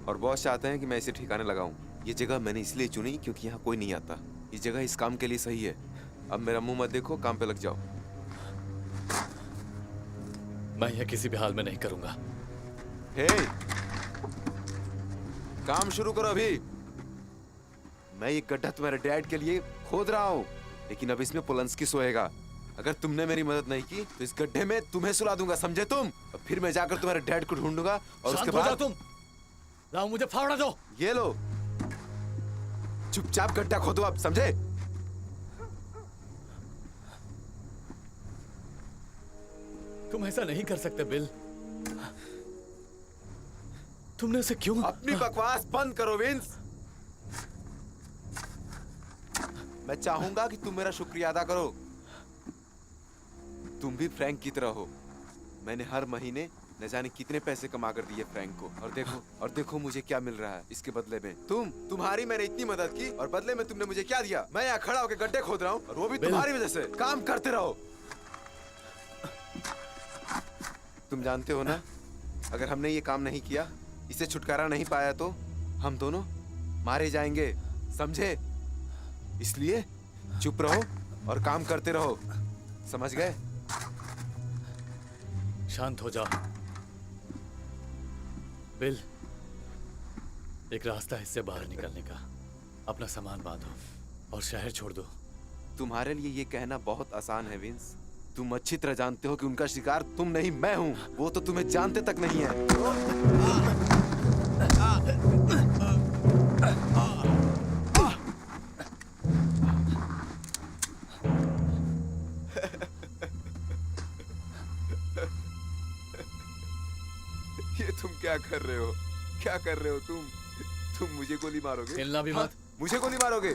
और बॉस चाहते हैं कि मैं इसे ठिकाने लगाऊं। ये जगह मैंने इसलिए चुनी क्योंकि यहाँ कोई नहीं आता। ये जगह इस काम के लिए सही है। अब मेरा मुंह मत देखो, काम पे लग जाओ। मैं यह किसी भी हाल में नहीं करूंगा। हे, काम शुरू करो अभी। मैं ये गड्ढा तुम्हारे डैड के लिए खोद रहा हूँ, लेकिन अब इसमें पुलंस्की सोएगा। अगर तुमने मेरी मदद नहीं की तो इस गड्ढे में तुम्हें सुला दूंगा, समझे तुम? अब फिर मैं जाकर तुम्हारे डैड को ढूंढूंगा और उसके बाद तुम लाओ, मुझे फावड़ा दो। ये लो, चुपचाप गड्ढा खोदो अब, समझे? तुम ऐसा नहीं कर सकते बिल। तुमने उसे क्यों? अपनी बकवास बंद करो विंस। मैं चाहूंगा कि तुम मेरा शुक्रिया अदा करो। तुम भी फ्रैंक की तरह हो। मैंने हर महीने न जाने कितने पैसे कमा कर दिए फ्रैंक को, और देखो मुझे क्या मिल रहा है इसके बदले में। तुम्हारी मैंने इतनी मदद की और बदले में तुमने मुझे क्या दिया? मैं यहाँ खड़ा होकर गड्ढे खोद रहा हूँ और वो भी तुम्हारी वजह से। काम करते रहो। तुम जानते हो ना, अगर हमने ये काम नहीं किया, इसे छुटकारा नहीं पाया तो हम दोनों मारे जाएंगे, समझे? इसलिए चुप रहो और काम करते रहो, समझ गए? शांत हो जाओ बिल। एक रास्ता है इससे बाहर निकलने का। अपना सामान बांधो और शहर छोड़ दो। तुम्हारे लिए ये कहना बहुत आसान है विंस। तुम अच्छी तरह जानते हो कि उनका शिकार तुम नहीं मैं हूं। वो तो तुम्हें जानते तक नहीं है। ये तुम क्या कर रहे हो? क्या कर रहे हो तुम? तुम मुझे गोली मारोगे? हिलना भी मत। मुझे गोली मारोगे?